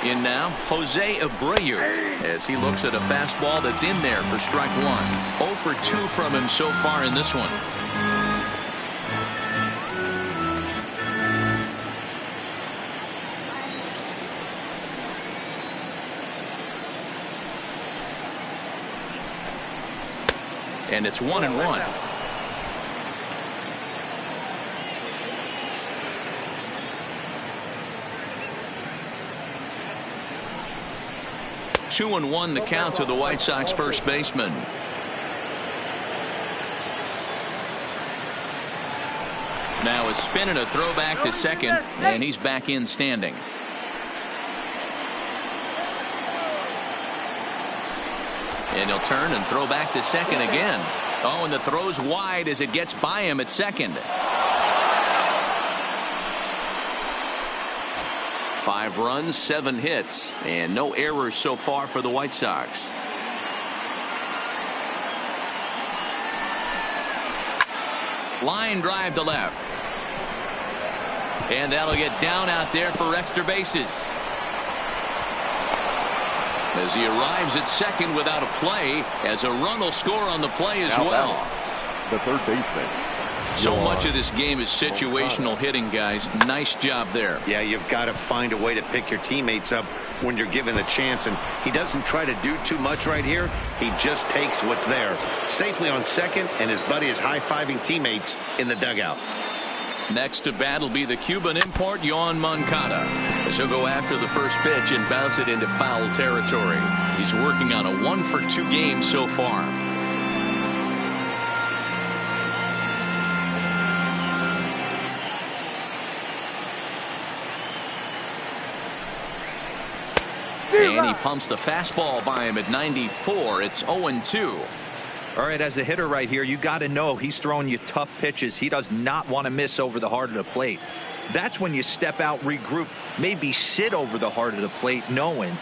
In now, Jose Abreu, as he looks at a fastball that's in there for strike 1. 0 for 2 from him so far in this one. And it's 1-1. Two and 1 the count to the White Sox first baseman. Now a spin and a throwback to second, and he's back in standing. And he'll turn and throw back to second again. Oh, and the throw's wide as it gets by him at second. 5 runs, 7 hits, and no errors so far for the White Sox. Line drive to left. And that'll get down out there for extra bases. As he arrives at second without a play, as a run will score on the play as well. The third baseman. So much of this game is situational hitting, guys. Nice job there. Yeah, you've got to find a way to pick your teammates up when you're given the chance, and he doesn't try to do too much right here. He just takes what's there. Safely on second, and his buddy is high-fiving teammates in the dugout. Next to bat will be the Cuban import, Yoan Moncada, as he'll go after the first pitch and bounce it into foul territory. He's working on a 1-for-2 game so far. And he pumps the fastball by him at 94. It's 0-2. All right, as a hitter right here, you got to know he's throwing you tough pitches. He does not want to miss over the heart of the plate. That's when you step out, regroup, maybe sit over the heart of the plate, knowing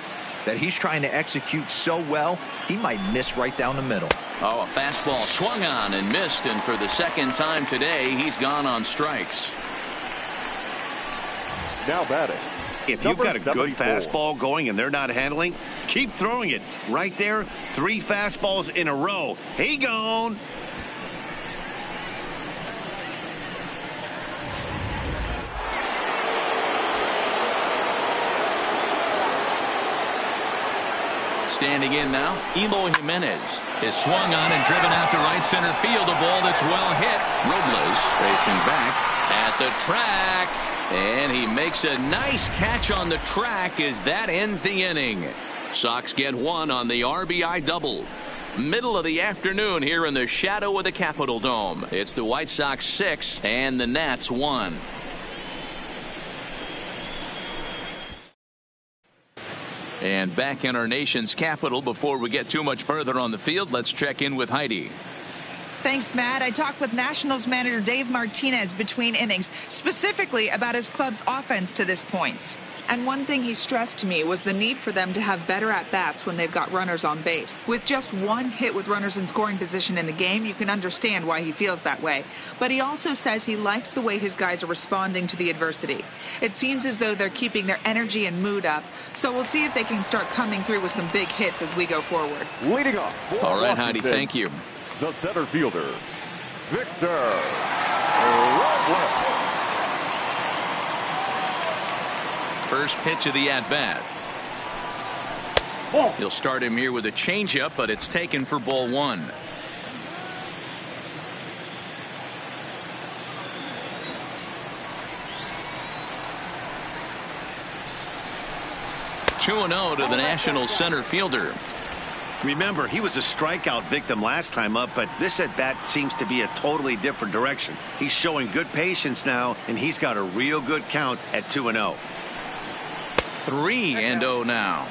that he's trying to execute so well, he might miss right down the middle. Oh, a fastball swung on and missed, and for the second time today, he's gone on strikes. Now batting. If you've got a good fastball going and they're not handling, keep throwing it. Right there, 3 fastballs in a row. He gone. Standing in now, Eloy Jimenez is swung on and driven out to right center field. A ball that's well hit. Robles racing back at the track, and he makes a nice catch on the track as that ends the inning. Sox get 1 on the RBI double. Middle of the afternoon here in the shadow of the Capitol Dome. It's the White Sox 6 and the Nats 1. And back in our nation's capital, before we get too much further on the field, let's check in with Heidi. Thanks, Matt. I talked with Nationals manager Dave Martinez between innings, specifically about his club's offense to this point. And one thing he stressed to me was the need for them to have better at-bats when they've got runners on base. With just 1 hit with runners in scoring position in the game, you can understand why he feels that way. But he also says he likes the way his guys are responding to the adversity. It seems as though they're keeping their energy and mood up, so we'll see if they can start coming through with some big hits as we go forward. Leading off. All right, Heidi, thank you. The center fielder, Victor Robles. First pitch of the at-bat. He'll start him here with a changeup, but it's taken for ball 1. Two and 0 to the Nationals center fielder. Remember, he was a strikeout victim last time up, but this at-bat seems to be a totally different direction. He's showing good patience now, and he's got a real good count at 2-0. 3-0 now.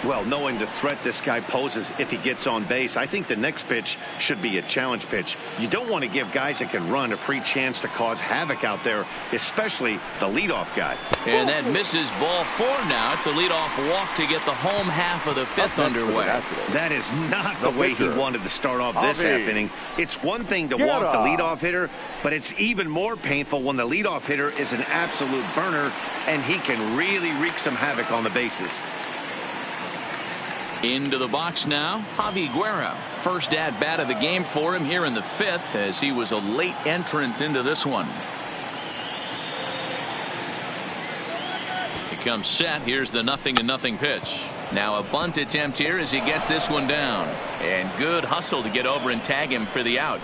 Well, knowing the threat this guy poses if he gets on base, I think the next pitch should be a challenge pitch. You don't want to give guys that can run a free chance to cause havoc out there, especially the leadoff guy. And that misses ball 4 now. It's a leadoff walk to get the home half of the 5th underway. That is not the way he wanted to start off this half inning. It's one thing to walk the leadoff hitter, but it's even more painful when the leadoff hitter is an absolute burner and he can really wreak some havoc on the bases. Into the box now, Javi Guerra. First at-bat of the game for him here in the 5th, as he was a late entrant into this one. He comes set. Here's the 0-0 pitch. Now a bunt attempt here as he gets this one down. And good hustle to get over and tag him for the out.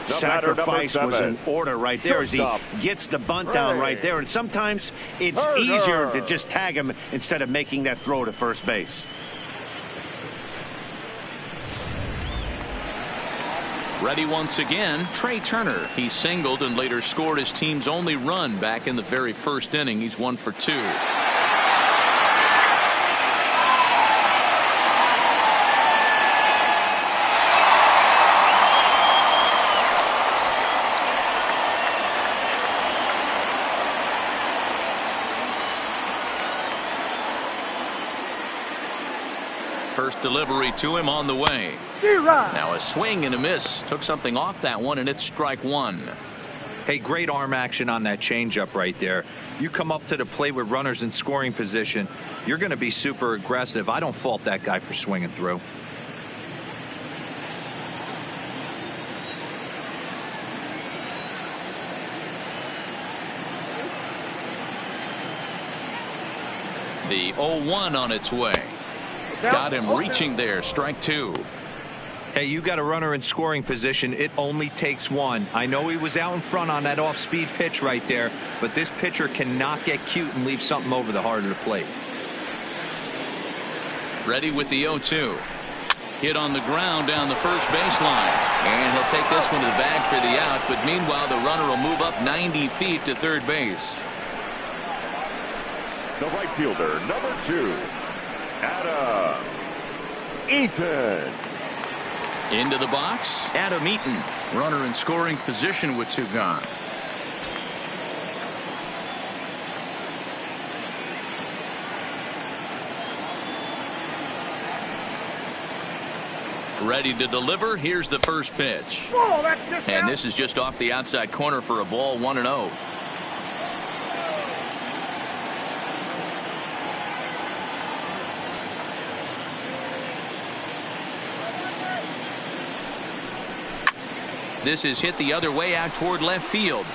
Sacrifice was in order right there as he gets the bunt down right there. And sometimes it's easier to just tag him instead of making that throw to first base. Ready once again, Trey Turner. He singled and later scored his team's only run back in the very first inning. He's 1 for 2. First delivery to him on the way. Now a swing and a miss. Took something off that one, and it's strike 1. Hey, great arm action on that changeup right there. You come up to the plate with runners in scoring position, you're going to be super aggressive. I don't fault that guy for swinging through. The 0-1 on its way. Got him reaching there. Strike 2. Hey, you got a runner in scoring position. It only takes one. I know he was out in front on that off-speed pitch right there, but this pitcher cannot get cute and leave something over the heart of the plate. Ready with the 0-2. Hit on the ground down the first baseline. And he'll take this one to the bag for the out, but meanwhile the runner will move up 90 feet to third base. The right fielder, number 2. Adam Eaton. Into the box, Adam Eaton. Runner in scoring position with 2 gone. Ready to deliver. Here's the first pitch. Whoa, that's just And out. this is just off the outside corner for a ball, 1-0. This is hit the other way out toward left field.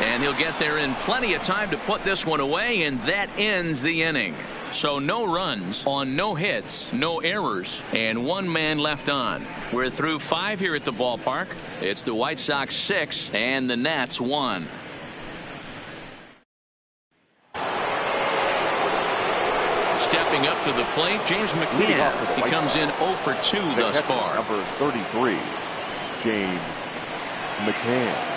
And he'll get there in plenty of time to put this one away, and that ends the inning. So no runs on no hits, no errors, and one man left on. We're through 5 here at the ballpark. It's the White Sox 6 and the Nats 1. Stepping up to the plate, James McCann. He comes in 0 for 2 thus far. Number 33, James McCann.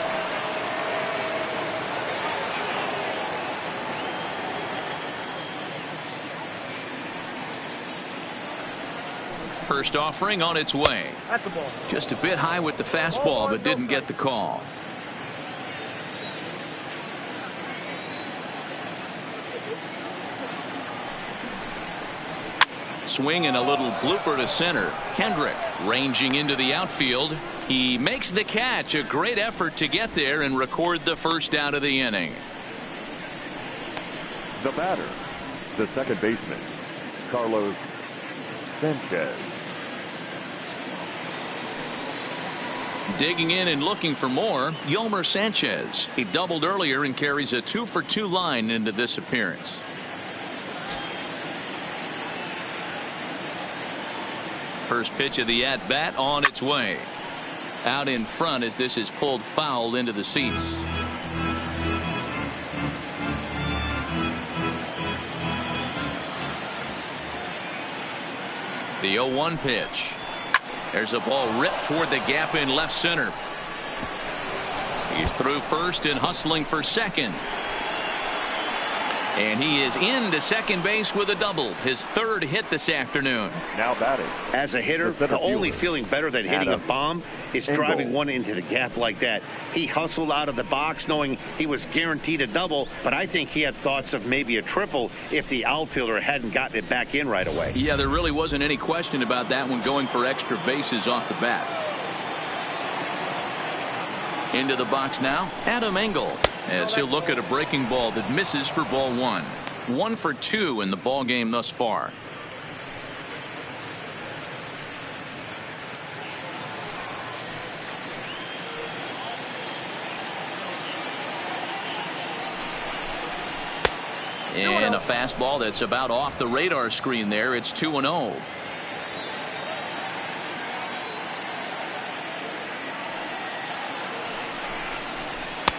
First offering on its way. That's the ball. Just a bit high with the fastball, but didn't get the call. Swing and a little blooper to center. Kendrick ranging into the outfield. He makes the catch. A great effort to get there and record the first out of the inning. The batter, the second baseman, Carlos Sanchez. Digging in and looking for more, Yolmer Sanchez. He doubled earlier and carries a 2 for 2 line into this appearance. First pitch of the at-bat on its way. Out in front as this is pulled foul into the seats. The 0-1 pitch. There's a ball ripped toward the gap in left center. He's through first and hustling for second. And he is into second base with a double. His third hit this afternoon. Now batting. As a hitter, the only feeling better than hitting a bomb is driving one into the gap like that. He hustled out of the box knowing he was guaranteed a double, but I think he had thoughts of maybe a triple if the outfielder hadn't gotten it back in right away. Yeah, there really wasn't any question about that one, going for extra bases off the bat. Into the box now, Adam Engel, as he'll look at a breaking ball that misses for ball 1. 1 for 2 in the ball game thus far. And a fastball that's about off the radar screen there. It's 2-0.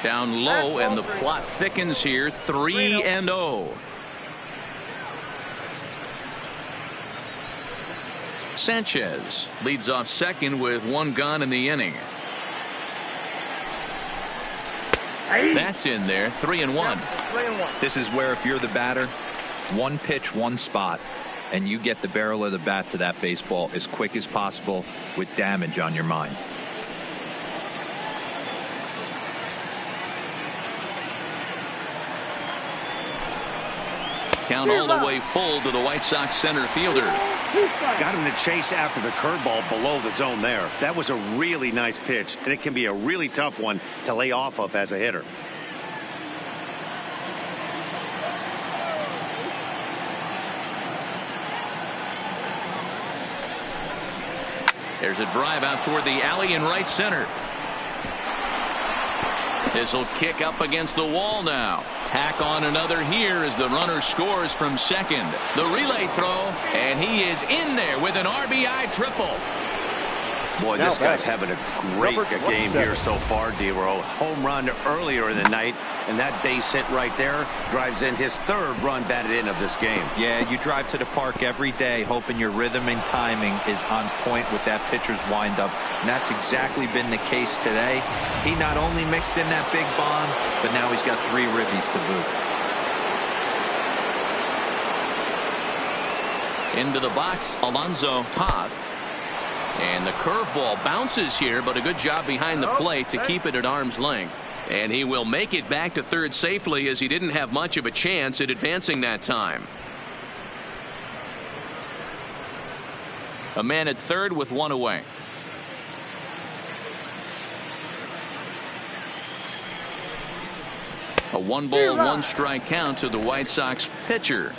Down low, and the plot thickens here. 3-0. Sanchez leads off second with 1 gone in the inning. That's in there. 3-1. 3-1. This is where, if you're the batter, 1 pitch, 1 spot, and you get the barrel of the bat to that baseball as quick as possible with damage on your mind. Count all the way full to the White Sox center fielder. Got him to chase after the curveball below the zone there. That was a really nice pitch, and it can be a really tough one to lay off of as a hitter. There's a drive out toward the alley in right center. This will kick up against the wall now. Tack on another here as the runner scores from second. The relay throw, and he is in there with an RBI triple. Boy, this guy's having a great game here so far, D-Row. Home run earlier in the night, and that base hit right there drives in his 3rd run batted in of this game. Yeah, you drive to the park every day hoping your rhythm and timing is on point with that pitcher's windup, and that's exactly been the case today. He not only mixed in that big bomb, but now he's got 3 ribbies to boot. Into the box, Alonzo Toth. And the curveball bounces here, but a good job behind the plate to keep it at arm's length. And he will make it back to third safely, as he didn't have much of a chance at advancing that time. A man at third with one away. A 1-ball, 1-strike count to the White Sox pitcher.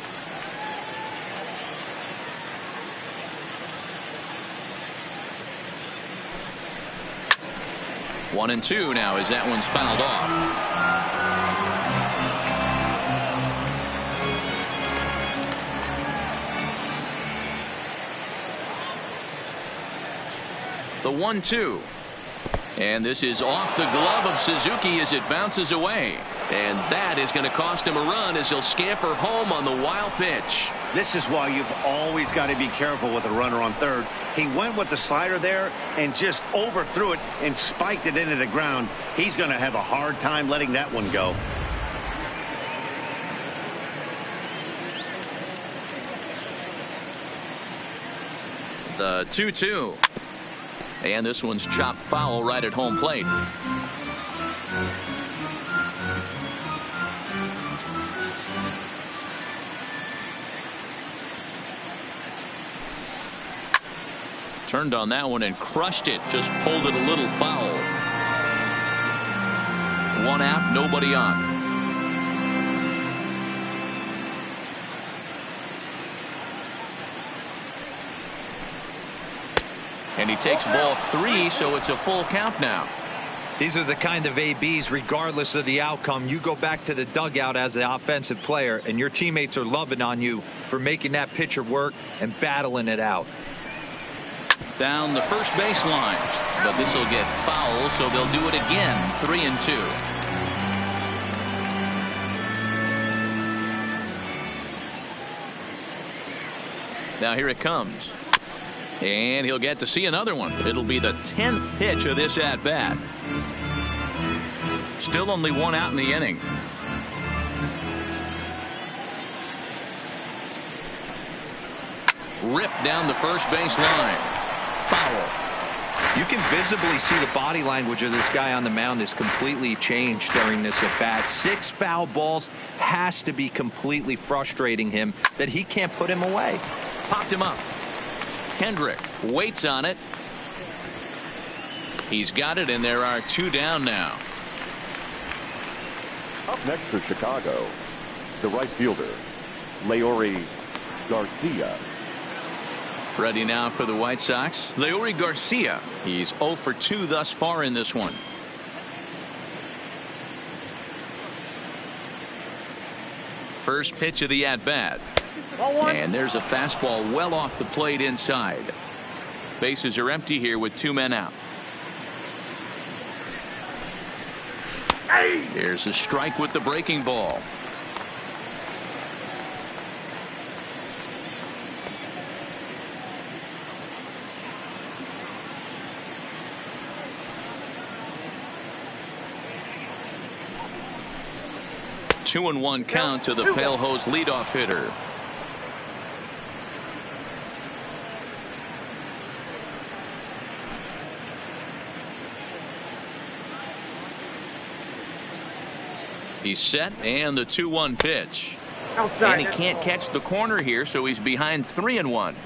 One and two now as that one's fouled off. The 1-2. And this is off the glove of Suzuki as it bounces away. And that is going to cost him a run as he'll scamper home on the wild pitch. This is why you've always got to be careful with a runner on third. He went with the slider there and just overthrew it and spiked it into the ground. He's going to have a hard time letting that one go. The 2-2. And this one's chopped foul right at home plate. Turned on that one and crushed it. Just pulled it a little foul. One out, nobody on. And he takes ball 3, so it's a full count now. These are the kind of ABs, regardless of the outcome. You go back to the dugout as an offensive player, and your teammates are loving on you for making that pitcher work and battling it out. Down the first baseline, but this will get foul, so they'll do it again. 3-2. Now here it comes. And he'll get to see another one. It'll be the 10th pitch of this at bat. Still only one out in the inning. Ripped down the first base line. Foul. You can visibly see the body language of this guy on the mound is completely changed during this at bat. 6 foul balls has to be completely frustrating him that he can't put him away. Popped him up. Kendrick waits on it. He's got it, and there are 2 down now. Up next for Chicago, the right fielder, Leury Garcia. Ready now for the White Sox, Leury Garcia. He's 0 for 2 thus far in this one. First pitch of the at-bat. And there's a fastball well off the plate inside. Bases are empty here with 2 men out. Here's a strike with the breaking ball. Two and 1 count to the Pale Hose leadoff hitter. He's set, and the 2-1 pitch. And he can't catch the corner here, so he's behind 3-1.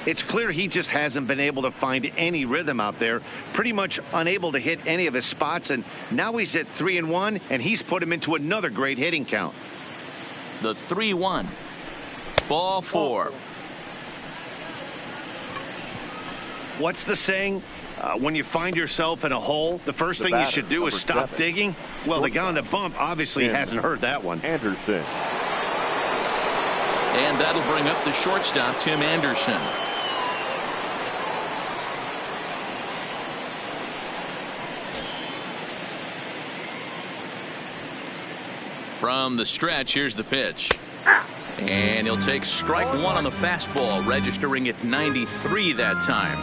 It's clear he just hasn't been able to find any rhythm out there. Pretty much unable to hit any of his spots, and now he's at 3-1, and he's put him into another great hitting count. The 3-1. Ball 4. What's the saying? When you find yourself in a hole, the first thing you should do is stop digging. Well, the guy on the bump obviously hasn't heard that one. Anderson. And that'll bring up the shortstop, Tim Anderson. From the stretch, here's the pitch. And he'll take strike 1 on the fastball, registering at 93 that time.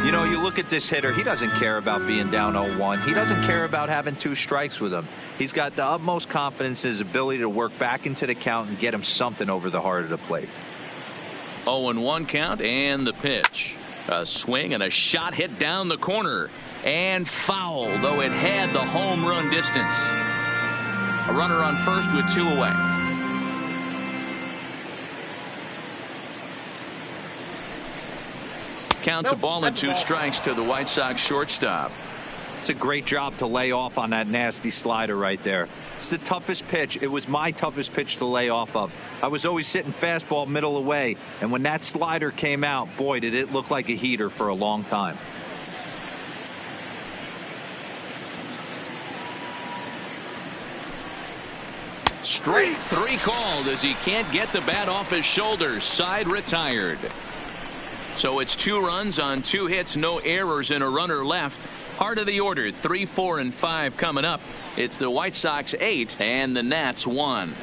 You know, you look at this hitter, he doesn't care about being down 0-1. He doesn't care about having 2 strikes with him. He's got the utmost confidence in his ability to work back into the count and get him something over the heart of the plate. 0-1 count, and the pitch. A swing and a shot hit down the corner. And foul, though it had the home run distance. A runner on first with 2 away. Counts a ball and 2 strikes to the White Sox shortstop. It's a great job to lay off on that nasty slider right there. It's the toughest pitch. It was my toughest pitch to lay off of. I was always sitting fastball middle away, and when that slider came out, boy, did it look like a heater for a long time. Straight 3 called as he can't get the bat off his shoulders. Side retired. So it's 2 runs on 2 hits, no errors, and a runner left. Heart of the order, 3, 4, and 5 coming up. It's the White Sox 8 and the Nats 1.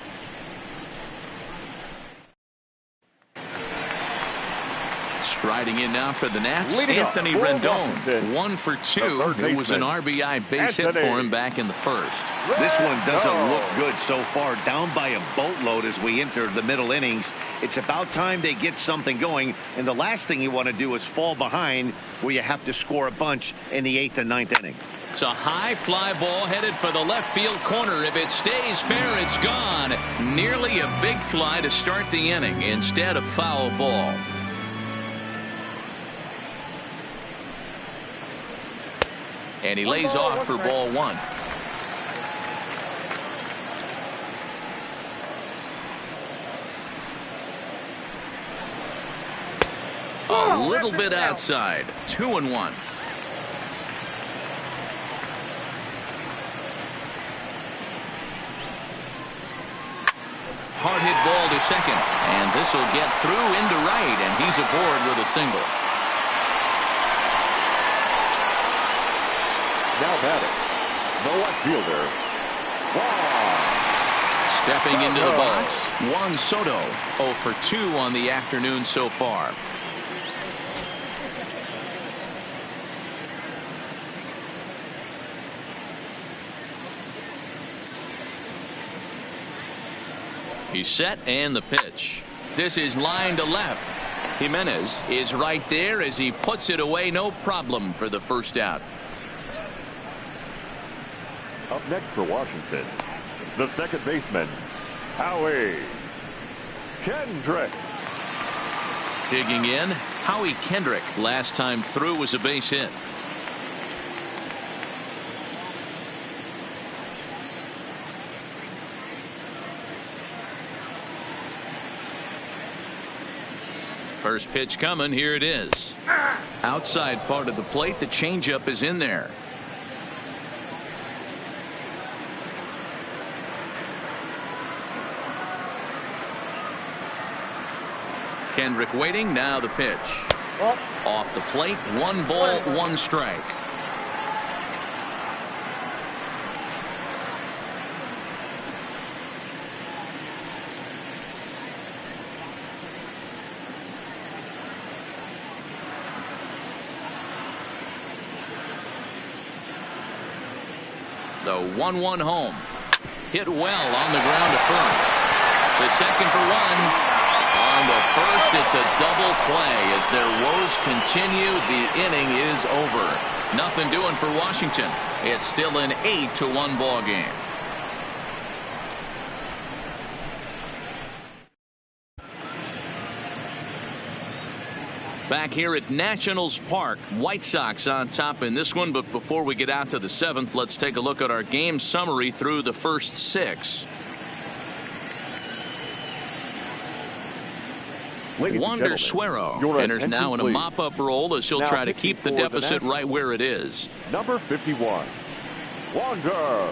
Striding in now for the Nats, Anthony Rendon, 1 for 2. It was an RBI base hit for him back in the first. This one doesn't look good so far. Down by a boatload as we enter the middle innings. It's about time they get something going, and the last thing you want to do is fall behind where you have to score a bunch in the 8th and 9th inning. It's a high fly ball headed for the left field corner. If it stays fair, it's gone. Nearly a big fly to start the inning. Instead, a foul ball. And he lays off for ball 1. A little bit outside. 2-1. Hard hit ball to second, and this will get through into right, and he's aboard with a single. Now batting, the left fielder, Juan. Stepping into the box, Juan Soto, 0 for 2 on the afternoon so far. He's set, and the pitch. This is line to left. Jimenez is right there as he puts it away. No problem for the first out. Up next for Washington, the second baseman, Howie Kendrick. Digging in, Howie Kendrick. Last time through was a base hit. First pitch coming. Here it is. Outside part of the plate. The changeup is in there. Kendrick waiting. Now the pitch. Off the plate. 1 ball, 1 strike. The 1-1 home. Hit well on the ground to first. The second for 1. On the first, it's a double play. As their woes continue, the inning is over. Nothing doing for Washington. It's still an 8-1 ball game. Back here at Nationals Park, White Sox on top in this one. But before we get out to the 7th, let's take a look at our game summary through the first 6. Wander Suero enters now in a mop-up role as he'll try to keep the deficit right where it is. Number 51, Wander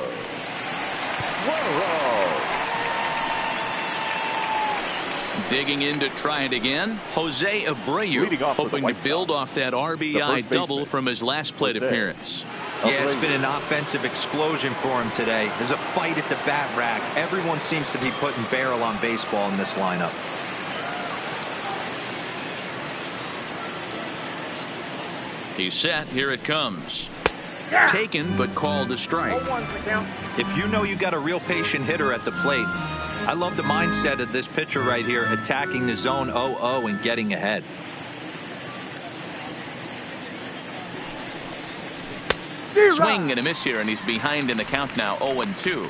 Suero. Digging in to try it again, Jose Abreu, hoping to build off that RBI double from his last plate appearance. Yeah, it's been an offensive explosion for him today. There's a fight at the bat rack. Everyone seems to be putting barrel on baseball in this lineup. He's set. Here it comes. Taken, but called a strike. If you know you got a real patient hitter at the plate, I love the mindset of this pitcher right here, attacking the zone 0-0 and getting ahead. Swing and a miss here, and he's behind in the count now, 0-2.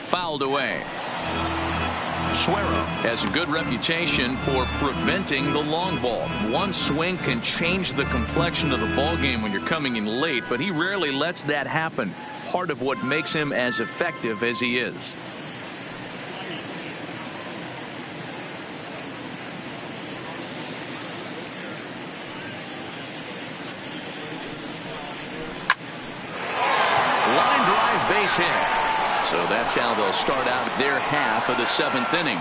Fouled away. Suero has a good reputation for preventing the long ball. One swing can change the complexion of the ball game when you're coming in late, but he rarely lets that happen. Part of what makes him as effective as he is. Line drive, base hit. So that's how they'll start out their half of the 7th inning.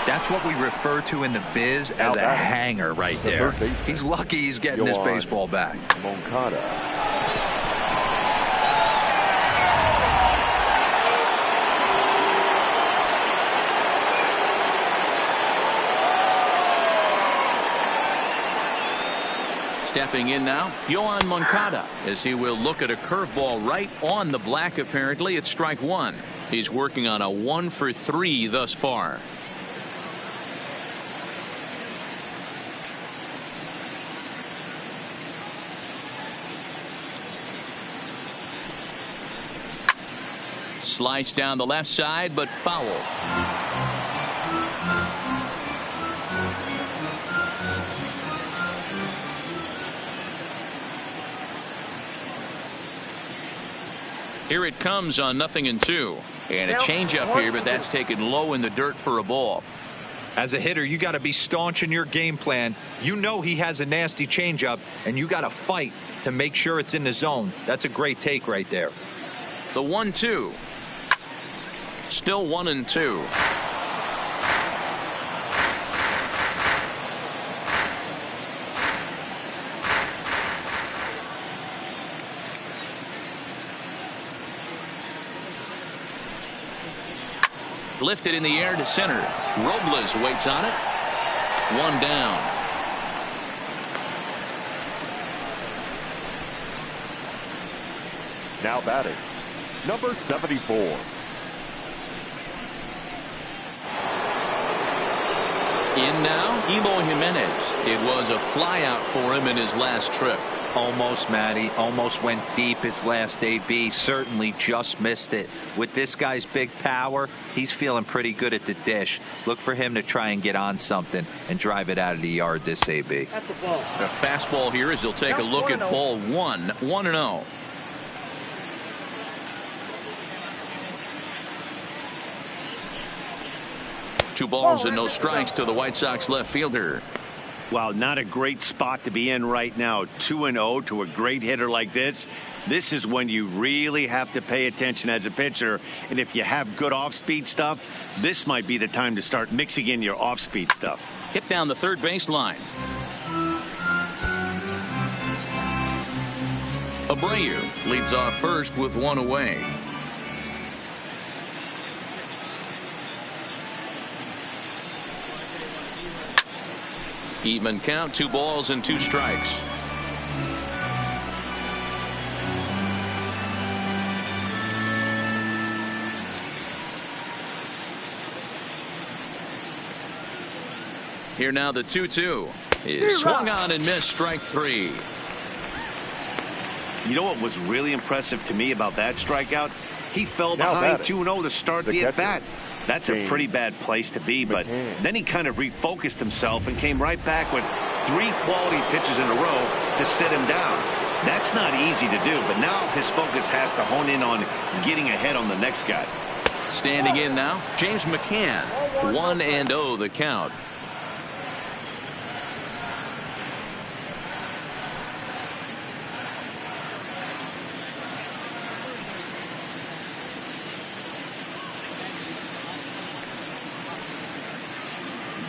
That's what we refer to in the biz as a hanger right there. He's lucky he's getting this baseball back. Moncada. Stepping in now, Yohan Moncada, as he will look at a curveball right on the black. Apparently, it's strike one. He's working on a 1 for 3 thus far. Slice down the left side, but foul. Here it comes on 0-2. And a changeup here, but that's taken low in the dirt for a ball. As a hitter, you got to be staunch in your game plan. You know he has a nasty changeup, and you got to fight to make sure it's in the zone. That's a great take right there. The 1-2. Still 1-2. Lifted in the air to center. Robles waits on it. One down. Now batting, number 74. In now, Eloy Jimenez. It was a flyout for him in his last trip. Almost, Matty. Almost went deep his last AB. Certainly just missed it. With this guy's big power, he's feeling pretty good at the dish. Look for him to try and get on something and drive it out of the yard this AB. That's the ball. A fastball here as he'll take a look at ball 1. 1-0. Two balls and no strikes to the White Sox left fielder. Well, not a great spot to be in right now. 2-0 to a great hitter like this. This is when you really have to pay attention as a pitcher. And if you have good off-speed stuff, this might be the time to start mixing in your off-speed stuff. Hit down the third base line. Abreu leads off first with one away. Even count, 2 balls and 2 strikes. Here now the 2-2 is swung on and missed, strike 3. You know what was really impressive to me about that strikeout? He fell behind 2-0 to start the at-bat. That's a pretty bad place to be, but then he kind of refocused himself and came right back with 3 quality pitches in a row to sit him down. That's not easy to do, but now his focus has to hone in on getting ahead on the next guy. Standing in now, James McCann. 1-0 the count.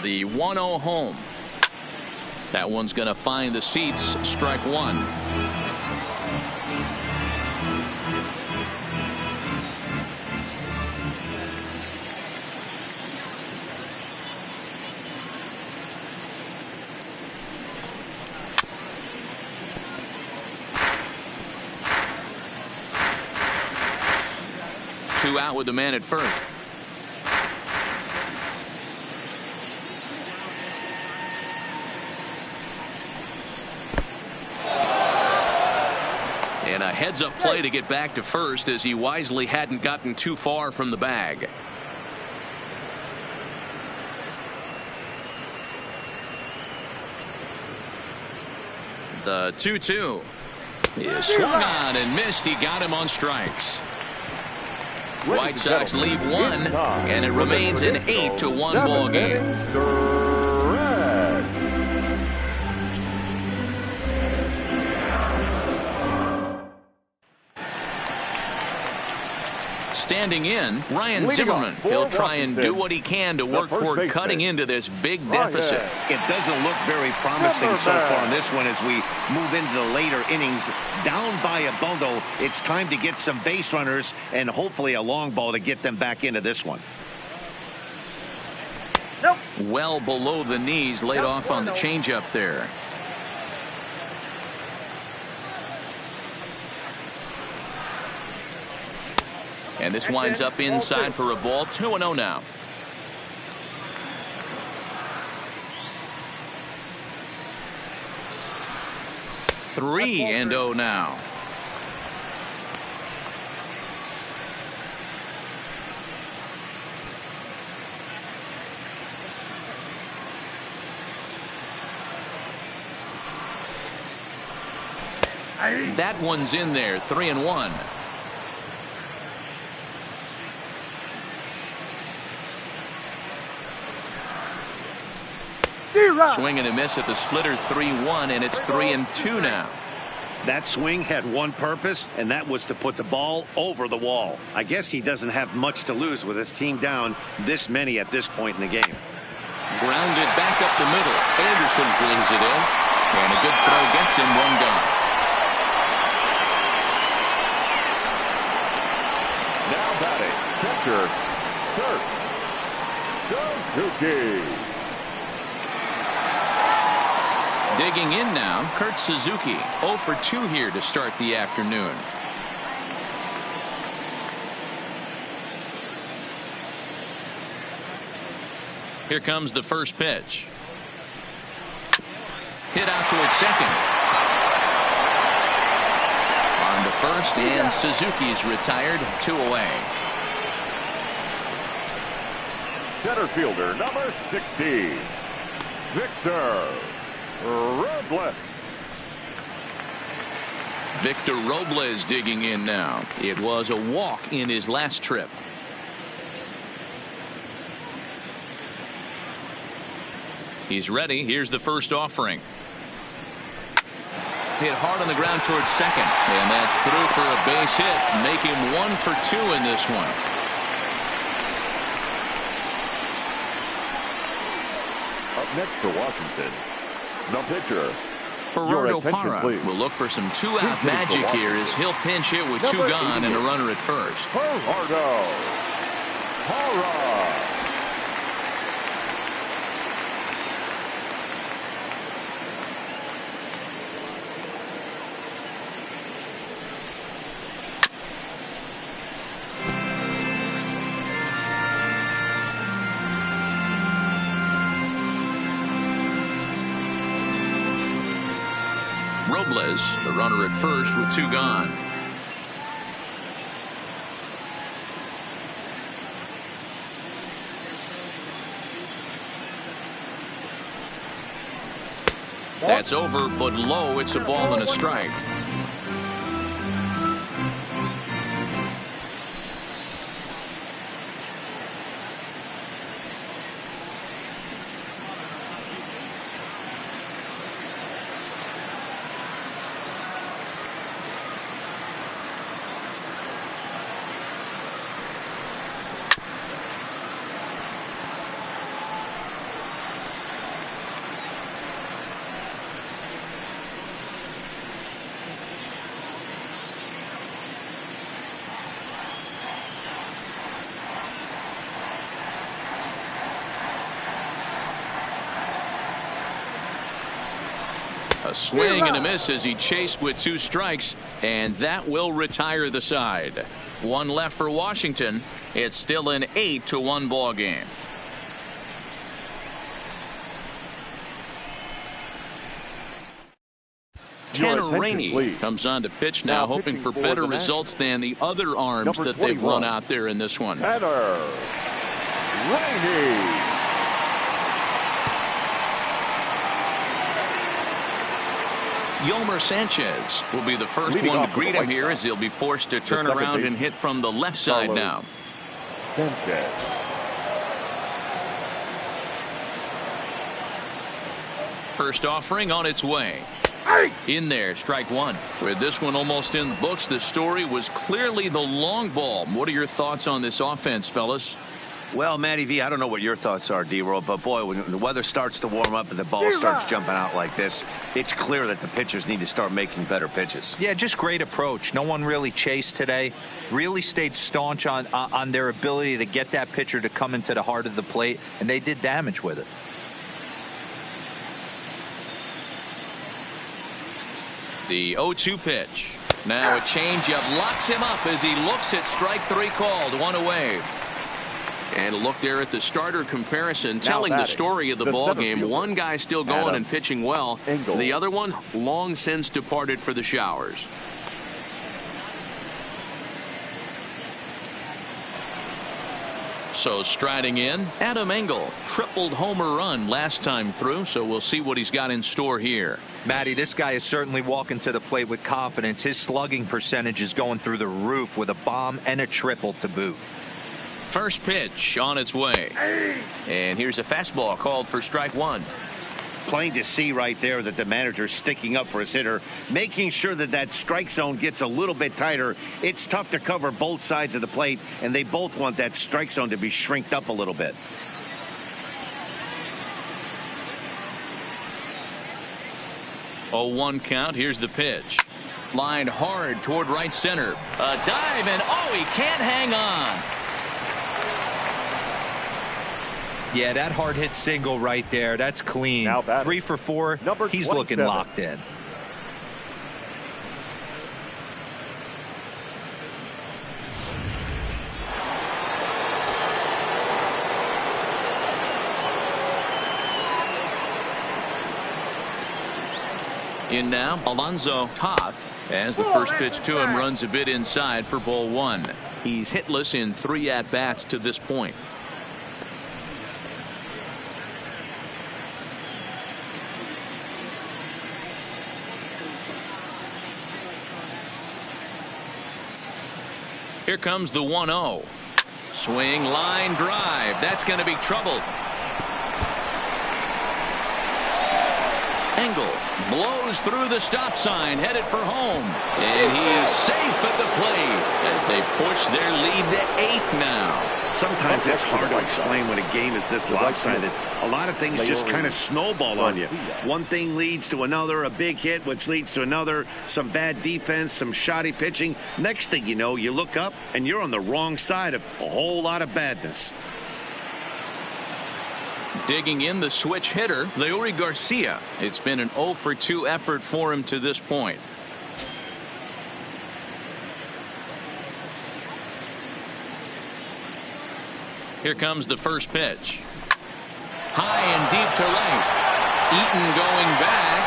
The 1-0 home. That one's going to find the seats. Strike 1. Two out with the man at first. And a heads-up play to get back to first, as he wisely hadn't gotten too far from the bag. The 2-2 is swung on and missed. He got him on strikes. White Sox leave one, and it remains an 8-1 ball game. Standing in, Ryan Zimmerman. He'll try and do what he can to work toward cutting into this big deficit. It doesn't look very promising so far in this one as we move into the later innings. Down by a bundle, it's time to get some base runners and hopefully a long ball to get them back into this one. Well below the knees, laid off on the changeup there. And this winds up inside for a ball. 2-0 now. Three and 0 now. That one's in there. 3-1. Swing and a miss at the splitter. 3-1, and it's 3-2 now. That swing had one purpose, and that was to put the ball over the wall. I guess he doesn't have much to lose with his team down this many at this point in the game. Grounded back up the middle. Anderson brings it in, and a good throw gets him one gone. Now batting, catcher, Kurt Suzuki. Digging in now, Kurt Suzuki. 0 for 2 here to start the afternoon. Here comes the first pitch. Hit out towards second. On the first, and Suzuki's retired. 2 away. Center fielder, number 60, Victor Robles. Victor Robles digging in now. It was a walk in his last trip. He's ready. Here's the first offering. Hit hard on the ground towards second, and that's through for a base hit. Make him 1 for 2 in this one. Up next for Washington, the pitcher, Gerardo Parra will look for some two-out magic here as he'll pinch hit with 2 gone and a runner at first. Gerardo Parra. Robles, the runner at first with 2 gone. That's over, but low. It's a ball and a strike. A swing and a miss as he chased with 2 strikes, and that will retire the side. 1 left for Washington. It's still an 8-1 ball game. Tanner Rainey comes on to pitch now, hoping for better results than the other arms that they've run out there in this one. Tanner Rainey. Yomer Sanchez will be the first one to greet him here, as he'll be forced to turn around and hit from the left side now. Sanchez. First offering on its way. In there, strike one. With this one almost in the books, the story was clearly the long ball. What are your thoughts on this offense, fellas? Well, Matty V, I don't know what your thoughts are, D-Roll, but boy, when the weather starts to warm up and the ball starts jumping out like this, it's clear that the pitchers need to start making better pitches. Yeah, just great approach. No one really chased today. Really stayed staunch on their ability to get that pitcher to come into the heart of the plate, and they did damage with it. The 0-2 pitch. Now a changeup locks him up as he looks at strike three called. One away. And a look there at the starter comparison, telling the story of the ball game. One guy still going and pitching well. The other one long since departed for the showers. So striding in, Adam Engel, tripled homer run last time through, so we'll see what he's got in store here. Matty, this guy is certainly walking to the plate with confidence. His slugging percentage is going through the roof with a bomb and a triple to boot. First pitch on its way. And here's a fastball called for strike one. Plain to see right there that the manager's sticking up for his hitter, making sure that that strike zone gets a little bit tighter. It's tough to cover both sides of the plate, and they both want that strike zone to be shrinked up a little bit. Oh, 1 count. Here's the pitch. Lined hard toward right center. A dive, and oh, he can't hang on. Yeah, that hard hit single right there. That's clean. Now 3 for 4. He's looking locked in. In now, Alonzo Toth, as the first pitch to him runs a bit inside for ball one. He's hitless in 3 at-bats to this point. Here comes the 1-0. Swing, line drive. That's going to be trouble. Engel blows through the stop sign, headed for home. And he is safe at the plate as they push their lead to 8 now. Sometimes it's hard to explain when a game is this lopsided. A lot of things just kind of snowball on you. One thing leads to another, a big hit, which leads to another, some bad defense, some shoddy pitching. Next thing you know, you look up and you're on the wrong side of a whole lot of badness. Digging in the switch hitter, Leury Garcia. It's been an 0 for 2 effort for him to this point. Here comes the first pitch. High and deep to right. Eaton going back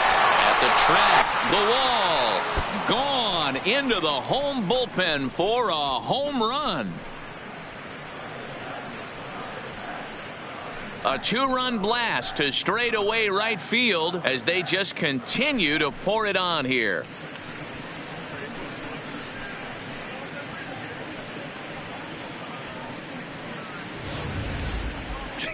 at the track. The wall. Gone into the home bullpen for a home run. A 2-run blast to straightaway right field as they just continue to pour it on here.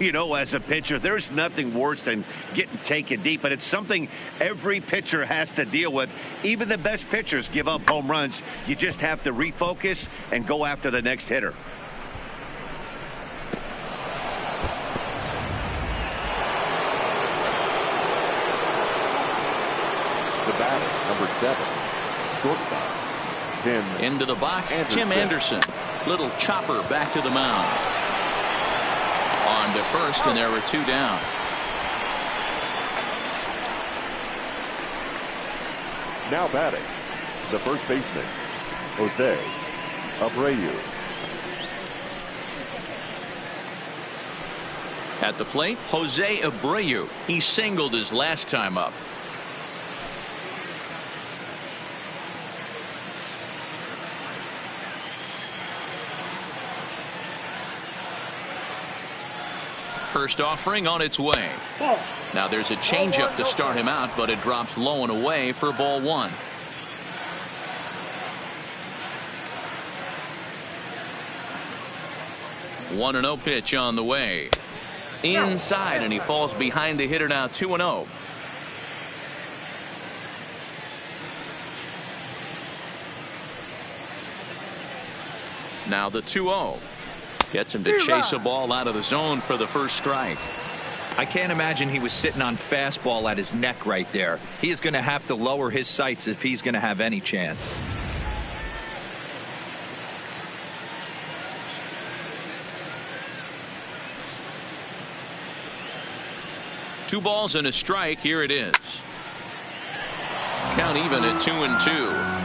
You know, as a pitcher, there's nothing worse than getting taken deep, but it's something every pitcher has to deal with. Even the best pitchers give up home runs. You just have to refocus and go after the next hitter. The batter, number 7, shortstop, Tim. Into the box, Tim Anderson. Little chopper back to the mound. On to first, and there were 2 down. Now batting, the first baseman, Jose Abreu. At the plate, Jose Abreu. He singled his last time up. first offering on its way. Now there's a changeup to start him out, but it drops low and away for ball one. One and 0 pitch on the way. Inside, and he falls behind the hitter now 2-0. Now the 2-0. Gets him to chase a ball out of the zone for the first strike. I can't imagine he was sitting on fastball at his neck right there. He is going to have to lower his sights if he's going to have any chance. Two balls and a strike. Here it is. Count even at 2-2.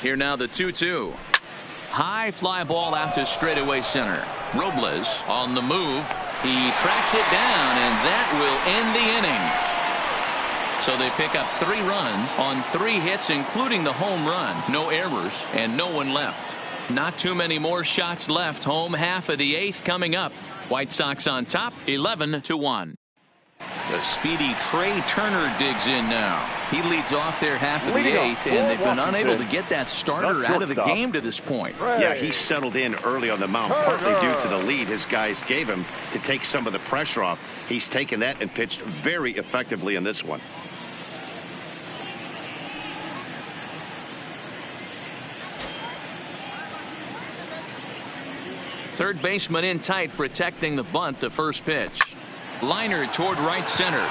Here now the 2-2. High fly ball out to straightaway center. Robles on the move. He tracks it down, and that will end the inning. So they pick up 3 runs on 3 hits, including the home run. No errors and no one left. Not too many more shots left. Home half of the 8th coming up. White Sox on top 11-1. The speedy Trey Turner digs in now. He leads off their half of the 8th, and they've been unable to get that starter out of the game to this point. Yeah, he settled in early on the mound, partly due to the lead his guys gave him to take some of the pressure off. He's taken that and pitched very effectively in this one. Third baseman in tight, protecting the bunt. The first pitch. Liner toward right center.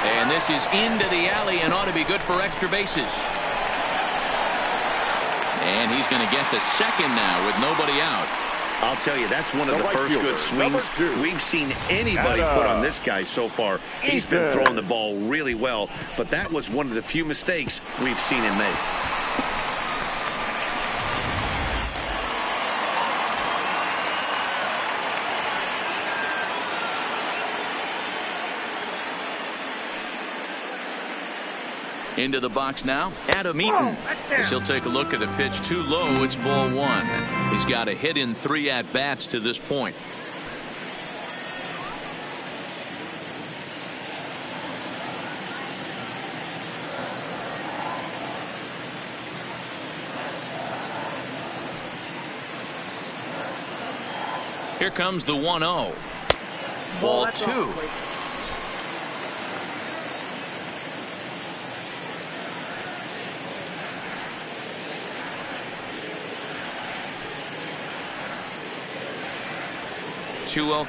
And this is into the alley and ought to be good for extra bases. And he's going to get to second now with nobody out. I'll tell you, that's one of the first good swings we've seen anybody put on this guy so far. He's been throwing the ball really well, but that was one of the few mistakes we've seen him make. Into the box now, Adam Eaton. As he'll take a look at a pitch too low. It's ball 1. He's got a hit in 3 at-bats to this point. Here comes the 1-0. Ball 2.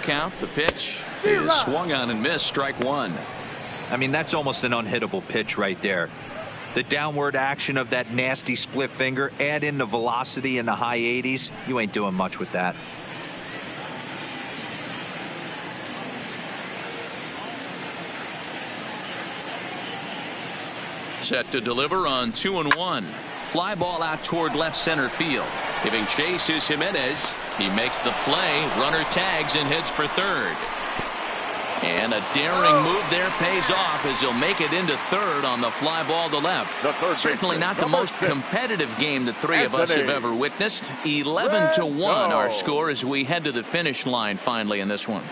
Count. The pitch is swung on and missed. Strike 1. I mean, that's almost an unhittable pitch right there. The downward action of that nasty split finger, add in the velocity in the high 80s. You ain't doing much with that. Set to deliver on 2-1. Fly ball out toward left center field. Giving chase is Jimenez. He makes the play. Runner tags and heads for third. And a daring move there pays off as he'll make it into third on the fly ball to left. Certainly not the most competitive game the three of us have ever witnessed. 11-1 our score as we head to the finish line finally in this one.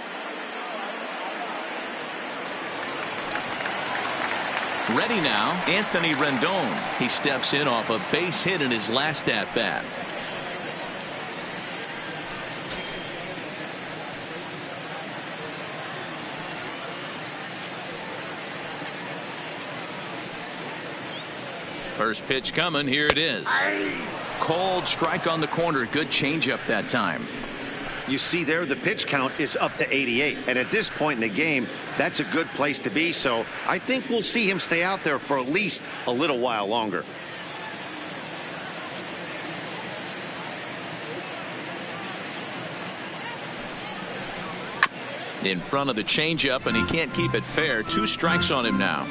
Ready now, Anthony Rendon. He steps in off a base hit in his last at-bat. First pitch coming. Here it is. Cold strike on the corner. Good changeup that time. You see there, the pitch count is up to 88. And at this point in the game, that's a good place to be. So I think we'll see him stay out there for at least a little while longer. In front of the changeup, and he can't keep it fair. 2 strikes on him now.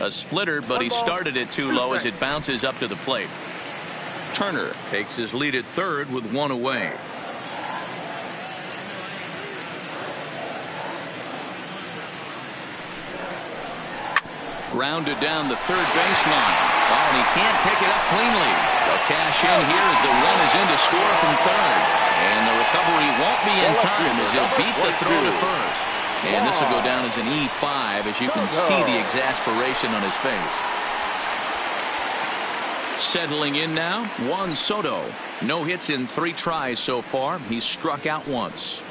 A splitter, but he started it too low as it bounces up to the plate. Turner takes his lead at third with one away. Grounded down the third baseline. Oh, and he can't pick it up cleanly. They'll cash in here as the run is in to score from third. And the recovery won't be in time as he'll beat the throw to first. And this will go down as an E5 as you can see the exasperation on his face. Settling in now, Juan Soto. No hits in 3 tries so far. He's struck out once.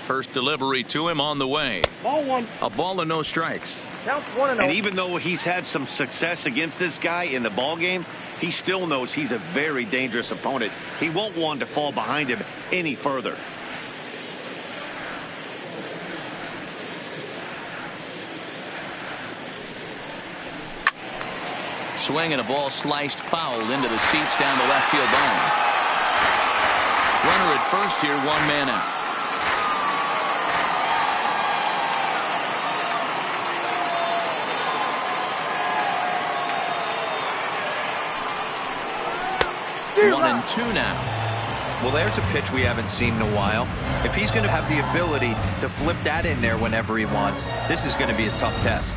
First delivery to him on the way. Ball 1. A ball and no strikes. Counts 1-0. And even though he's had some success against this guy in the ball game, he still knows he's a very dangerous opponent. He won't want to fall behind him any further. Swing and a ball sliced foul into the seats down the left field line. Runner at first here, 1 man out. One and 2 now. Well, there's a pitch we haven't seen in a while. If he's going to have the ability to flip that in there whenever he wants, this is going to be a tough test.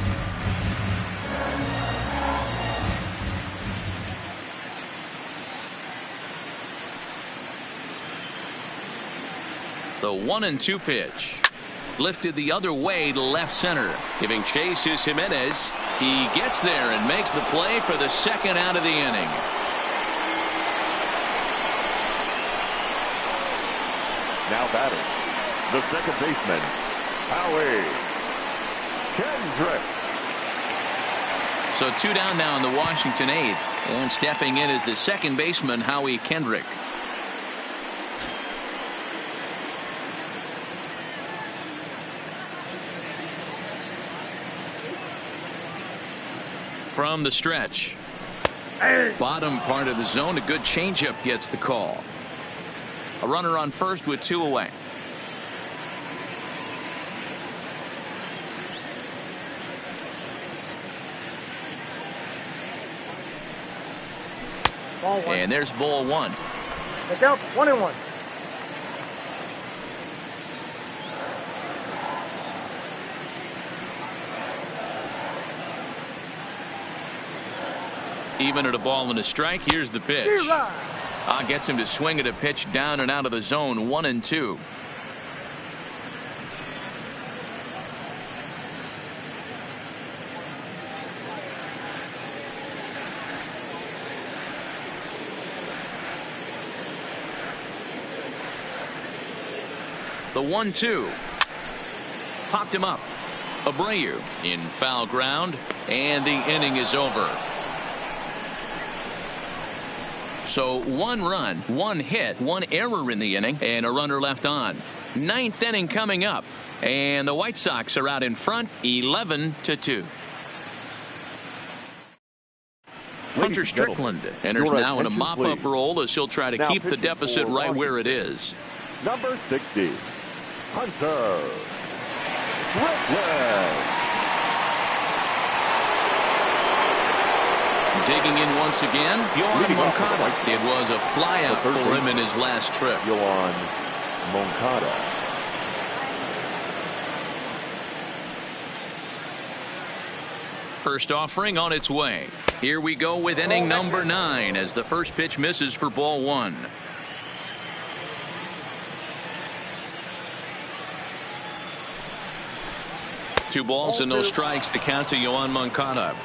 The 1-2 pitch. Lifted the other way to left center. Giving chase is Jimenez. He gets there and makes the play for the second out of the inning. Now batting, the second baseman, Howie Kendrick. So 2 down now in the Washington 8th. And stepping in is the second baseman, Howie Kendrick. From the stretch. Bottom part of the zone, a good changeup gets the call. A runner on first with 2 away. Ball 1. And there's ball 1. The count's 1-1. Even at a ball and a strike. Here's the pitch. Gets him to swing at a pitch down and out of the zone. 1-2. The 1-2. Popped him up. Abreu in foul ground, and the inning is over. So 1 run, 1 hit, 1 error in the inning, and a runner left on. 9th inning coming up, and the White Sox are out in front, 11-2. Hunter Strickland enters now in a mop-up role as he'll try to keep the deficit right where it is. Number 60, Hunter Strickland. Digging in once again, Yohan Moncada. It was a flyout for him in his last trip. Yohan Moncada. First offering on its way. Here we go with inning number 9 as the first pitch misses for ball 1. Two balls and no strikes. The count to Yohan Moncada.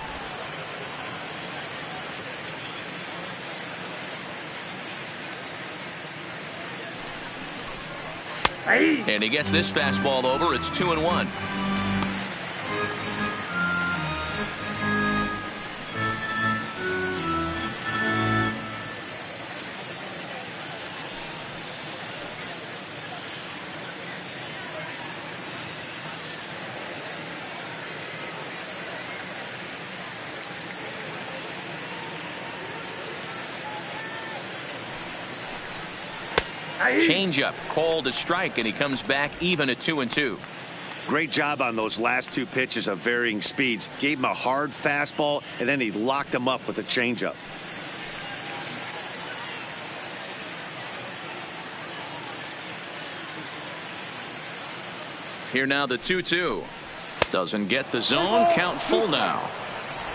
And he gets this fastball over. It's 2-1. Changeup called a strike, and he comes back even at 2-2. Great job on those last two pitches of varying speeds. Gave him a hard fastball, and then he locked him up with a changeup. Here now the 2-2. Doesn't get the zone. Count full now.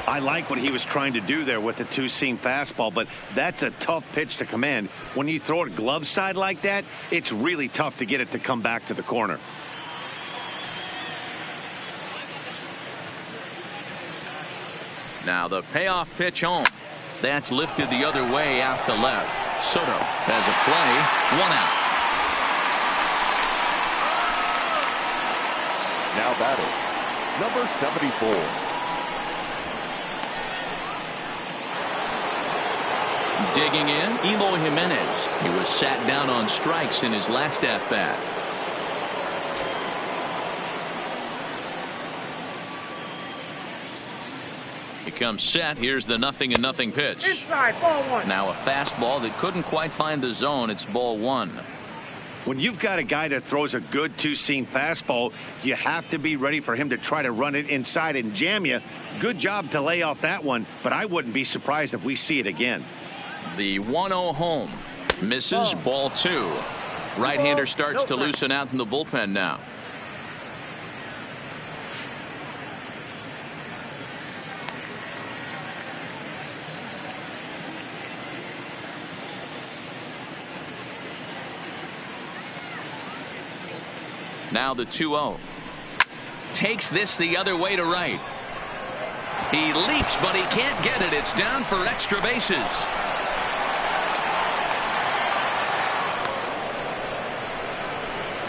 I like what he was trying to do there with the two-seam fastball, but that's a tough pitch to command. When you throw it glove side like that, it's really tough to get it to come back to the corner. Now the payoff pitch home. That's lifted the other way out to left. Soto has a play. 1 out. Now batting, number 74. Digging in, Eloy Jimenez. He was sat down on strikes in his last at-bat. He comes set. Here's the 0-0 pitch. Inside, ball 1. Now a fastball that couldn't quite find the zone. It's ball 1. When you've got a guy that throws a good two-seam fastball, you have to be ready for him to try to run it inside and jam you. Good job to lay off that one, but I wouldn't be surprised if we see it again. The 1-0 home. Misses. Ball 2. Right-hander starts to loosen out in the bullpen now. Now the 2-0. Takes this the other way to right. He leaps, but he can't get it. It's down for extra bases.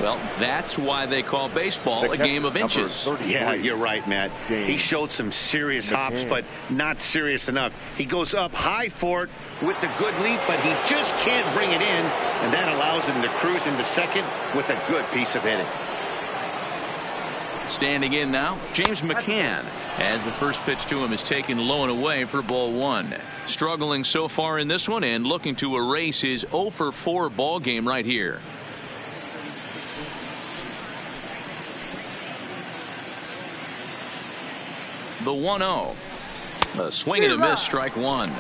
Well, that's why they call baseball a game of inches. Yeah, you're right, Matt. He showed some serious hops, but not serious enough. He goes up high for it with the good leap, but he just can't bring it in, and that allows him to cruise into second with a good piece of hitting. Standing in now, James McCann, as the first pitch to him is taken low and away for ball 1. Struggling so far in this one and looking to erase his 0-for-4 ball game right here. The 1-0. A swing and a miss, strike 1.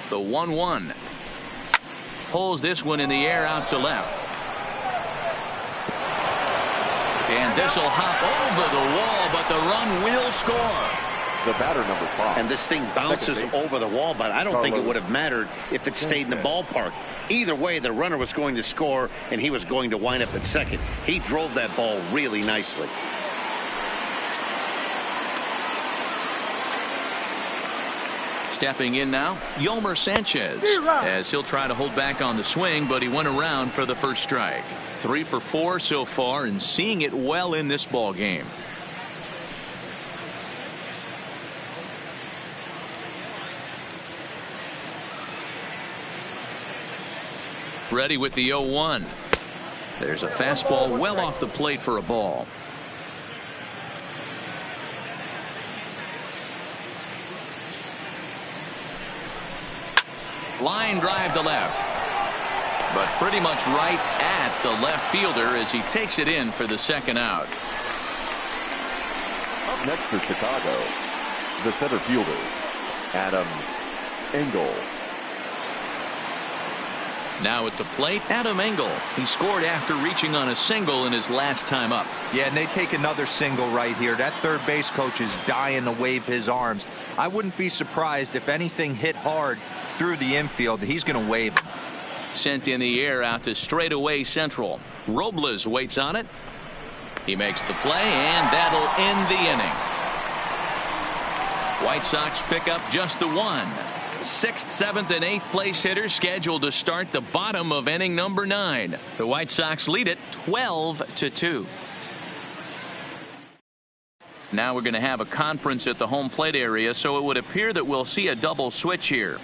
The 1-1. Pulls this one in the air out to left. And this will hop over the wall, but the run will score. The batter, number 5. And this thing bounces over the wall, but I don't think it would have mattered if it stayed in the ballpark. Either way, the runner was going to score, and he was going to wind up at second. He drove that ball really nicely. Stepping in now, Yolmer Sanchez, as he'll try to hold back on the swing, but he went around for the first strike. 3 for 4 so far, and seeing it well in this ball game. Ready with the 0-1. There's a fastball well off the plate for a ball. Line drive to left, but pretty much right at the left fielder as he takes it in for the second out. Up next for Chicago, the center fielder, Adam Engel. Now at the plate, Adam Engel. He scored after reaching on a single in his last time up. Yeah, and they take another single right here. That third base coach is dying to wave his arms. I wouldn't be surprised if anything hit hard through the infield. He's going to wave it. Sent in the air out to straightaway central. Robles waits on it. He makes the play, and that'll end the inning. White Sox pick up just the 1. 6th, 7th, and 8th place hitters scheduled to start the bottom of inning number 9. The White Sox lead it 12-2. Now we're going to have a conference at the home plate area, so it would appear that we'll see a double switch here.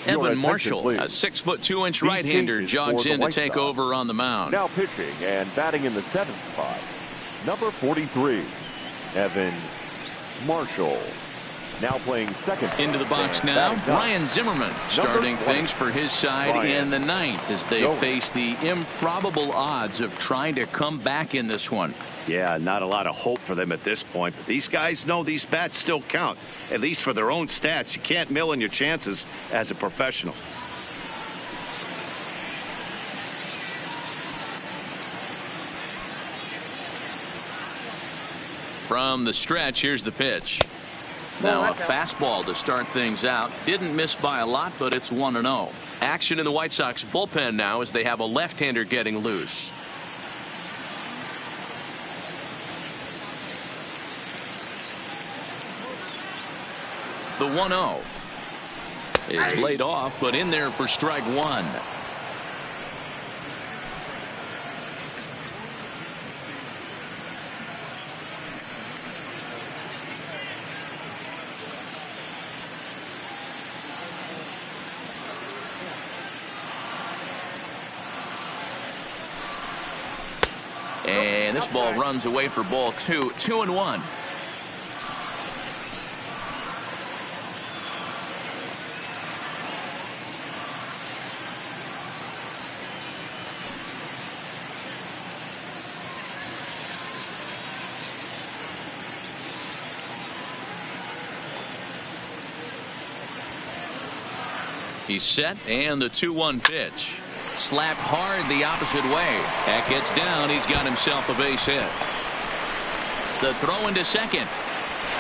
Evan Marshall, a 6'2" right-hander, jogs in to take over on the mound. Now pitching and batting in the 7th spot, number 43, Evan Marshall. Now playing second. Into the box now, Ryan Zimmerman starting things for his side in the 9th as they face the improbable odds of trying to come back in this one. Yeah, not a lot of hope for them at this point, but these guys know these bats still count, at least for their own stats. You can't mill in your chances as a professional. From the stretch, here's the pitch. Now a fastball to start things out. Didn't miss by a lot, but it's 1-0. Action in the White Sox bullpen now as they have a left-hander getting loose. The 1-0 is laid off, but in there for strike one. And this ball runs away for ball 2. 2-1. He's set, and the 2-1 pitch. Slapped hard the opposite way. That gets down. He's got himself a base hit. The throw into second.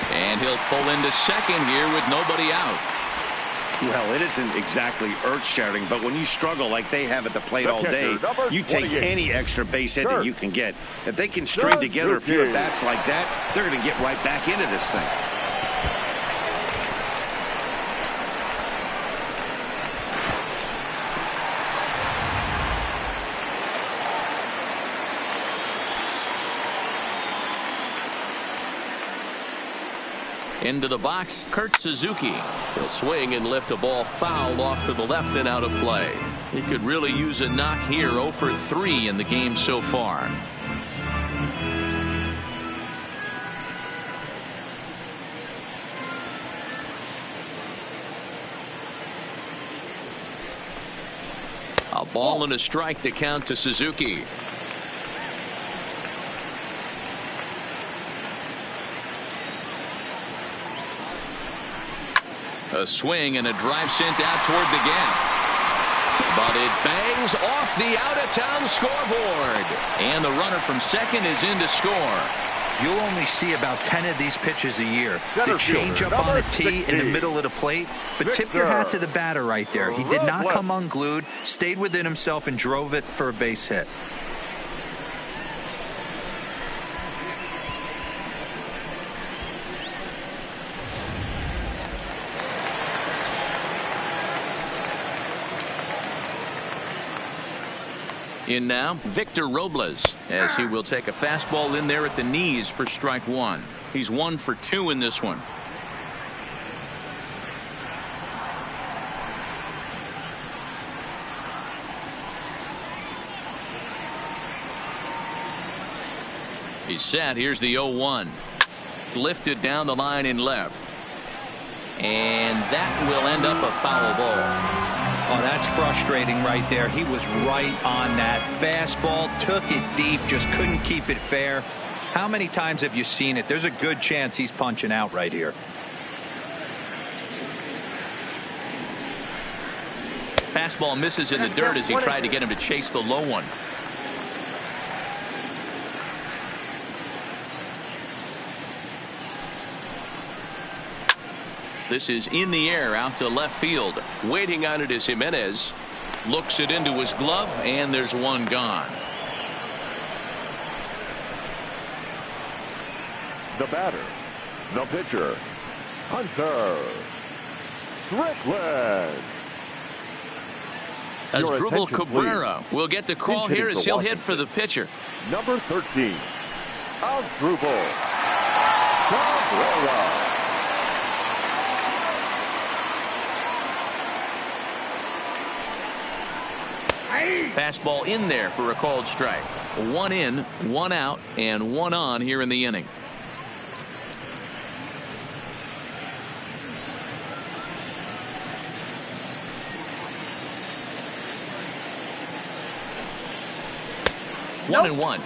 And he'll pull into second here with nobody out. Well, it isn't exactly earth-shattering, but when you struggle like they have at the plate all day, you take any extra base hit that you can get. If they can string together a few at-bats like that, they're going to get right back into this thing. Into the box, Kurt Suzuki. He'll swing and lift a ball foul off to the left and out of play. He could really use a knock here. 0 for 3 in the game so far. A ball and a strike to count to Suzuki. A swing and a drive sent out toward the gap. But it bangs off the out-of-town scoreboard. And the runner from second is in to score. You'll only see about 10 of these pitches a year. The change up on a tee in the middle of the plate. But tip your hat to the batter right there. He did not come unglued, stayed within himself, and drove it for a base hit. In now, Victor Robles, as he will take a fastball in there at the knees for strike one. He's 1 for 2 in this one. He's set. Here's the 0-1. Lifted down the line in left. And that will end up a foul ball. Oh, that's frustrating right there. He was right on that fastball, took it deep, just couldn't keep it fair. How many times have you seen it? There's a good chance he's punching out right here. Fastball misses in the dirt as he tried to get him to chase the low one. This is in the air out to left field. Waiting on it is Jimenez. Looks it into his glove, and there's one gone. The batter, the pitcher, Hunter Strickland. Asdrubal Cabrera will get the call here as he'll hit for the pitcher. Number 13, Asdrubal Cabrera. Fastball in there for a called strike. 1 in, 1 out, and 1 on here in the inning. Nope. 1-1.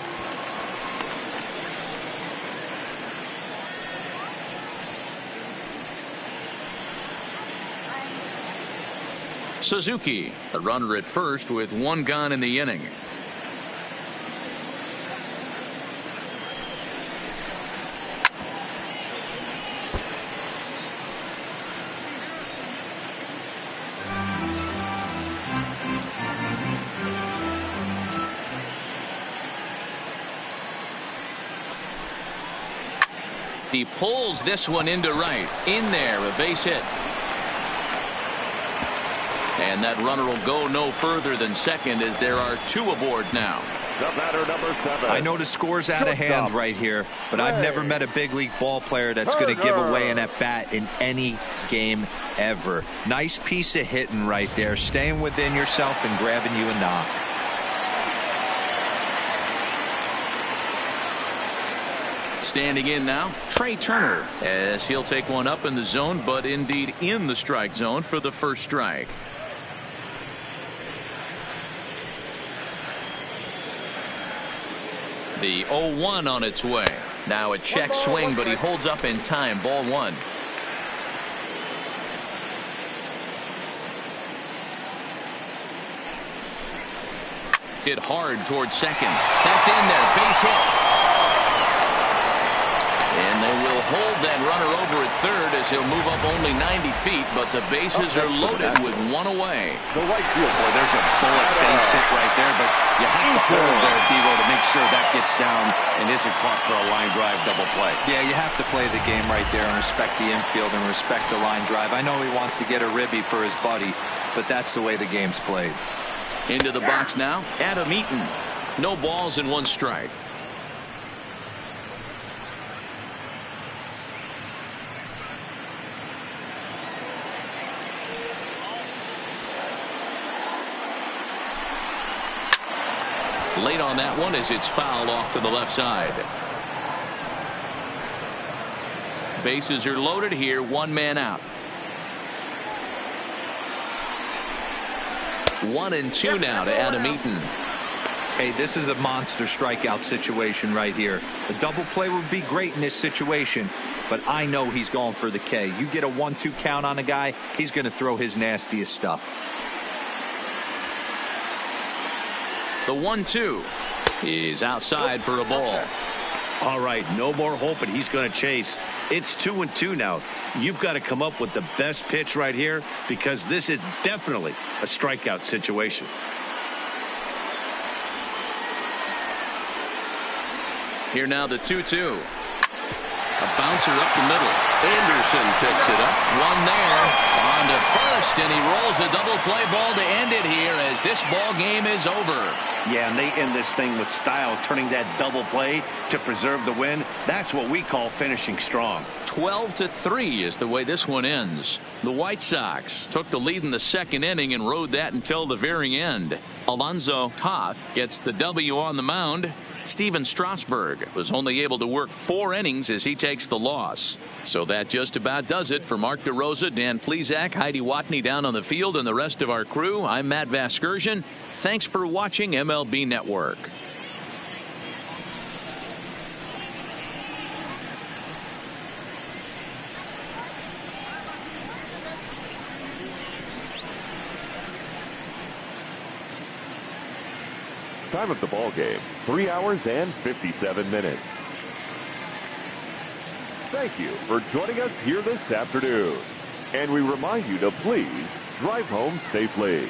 Suzuki, a runner at first with 1 gone in the inning. He pulls this one into right. In there, a base hit. And that runner will go no further than second as there are 2 aboard now. The batter, number 7. I know the score's out of hand right here, but I've never met a big league ball player that's going to give away an at-bat in any game ever. Nice piece of hitting right there, staying within yourself and grabbing you a knock. Standing in now, Trey Turner, as he'll take one up in the zone, but indeed in the strike zone for the first strike. The 0-1 on its way. Now a check swing, but he holds up in time. Ball 1. Hit hard towards second. That's in there. Base hit. And they will hold that runner over at third as he'll move up only 90 feet, but the bases are loaded with 1 away. The right field. Boy, there's a bullet base hit right there, but you have to hold there, Devo, to make sure that gets down and isn't caught for a line drive double play. Yeah, you have to play the game right there and respect the infield and respect the line drive. I know he wants to get a ribby for his buddy, but that's the way the game's played. Into the box now, Adam Eaton. No balls and 1 strike. Late on that one as it's fouled off to the left side. Bases are loaded here. 1 man out. 1-2 now to Adam Eaton. Hey, this is a monster strikeout situation right here. A double play would be great in this situation, but I know he's going for the K. You get a 1-2 count on a guy, he's going to throw his nastiest stuff. The 1-2 is outside for a ball. All right, no more hoping he's going to chase. It's 2-2 now. You've got to come up with the best pitch right here because this is definitely a strikeout situation. Here now the 2-2. A bouncer up the middle. Anderson picks it up. 1 there. On to first, and he rolls a double play ball to end it here as this ball game is over. Yeah, and they end this thing with style, turning that double play to preserve the win. That's what we call finishing strong. 12-3 is the way this one ends. The White Sox took the lead in the 2nd inning and rode that until the very end. Alonzo Toth gets the W on the mound. Steven Strasburg was only able to work 4 innings as he takes the loss. So that just about does it for Mark DeRosa, Dan Plesac, Heidi Watney down on the field, and the rest of our crew. I'm Matt Vasgersian. Thanks for watching MLB Network. Time of the ball game, 3 hours and 57 minutes. Thank you for joining us here this afternoon. And we remind you to please drive home safely.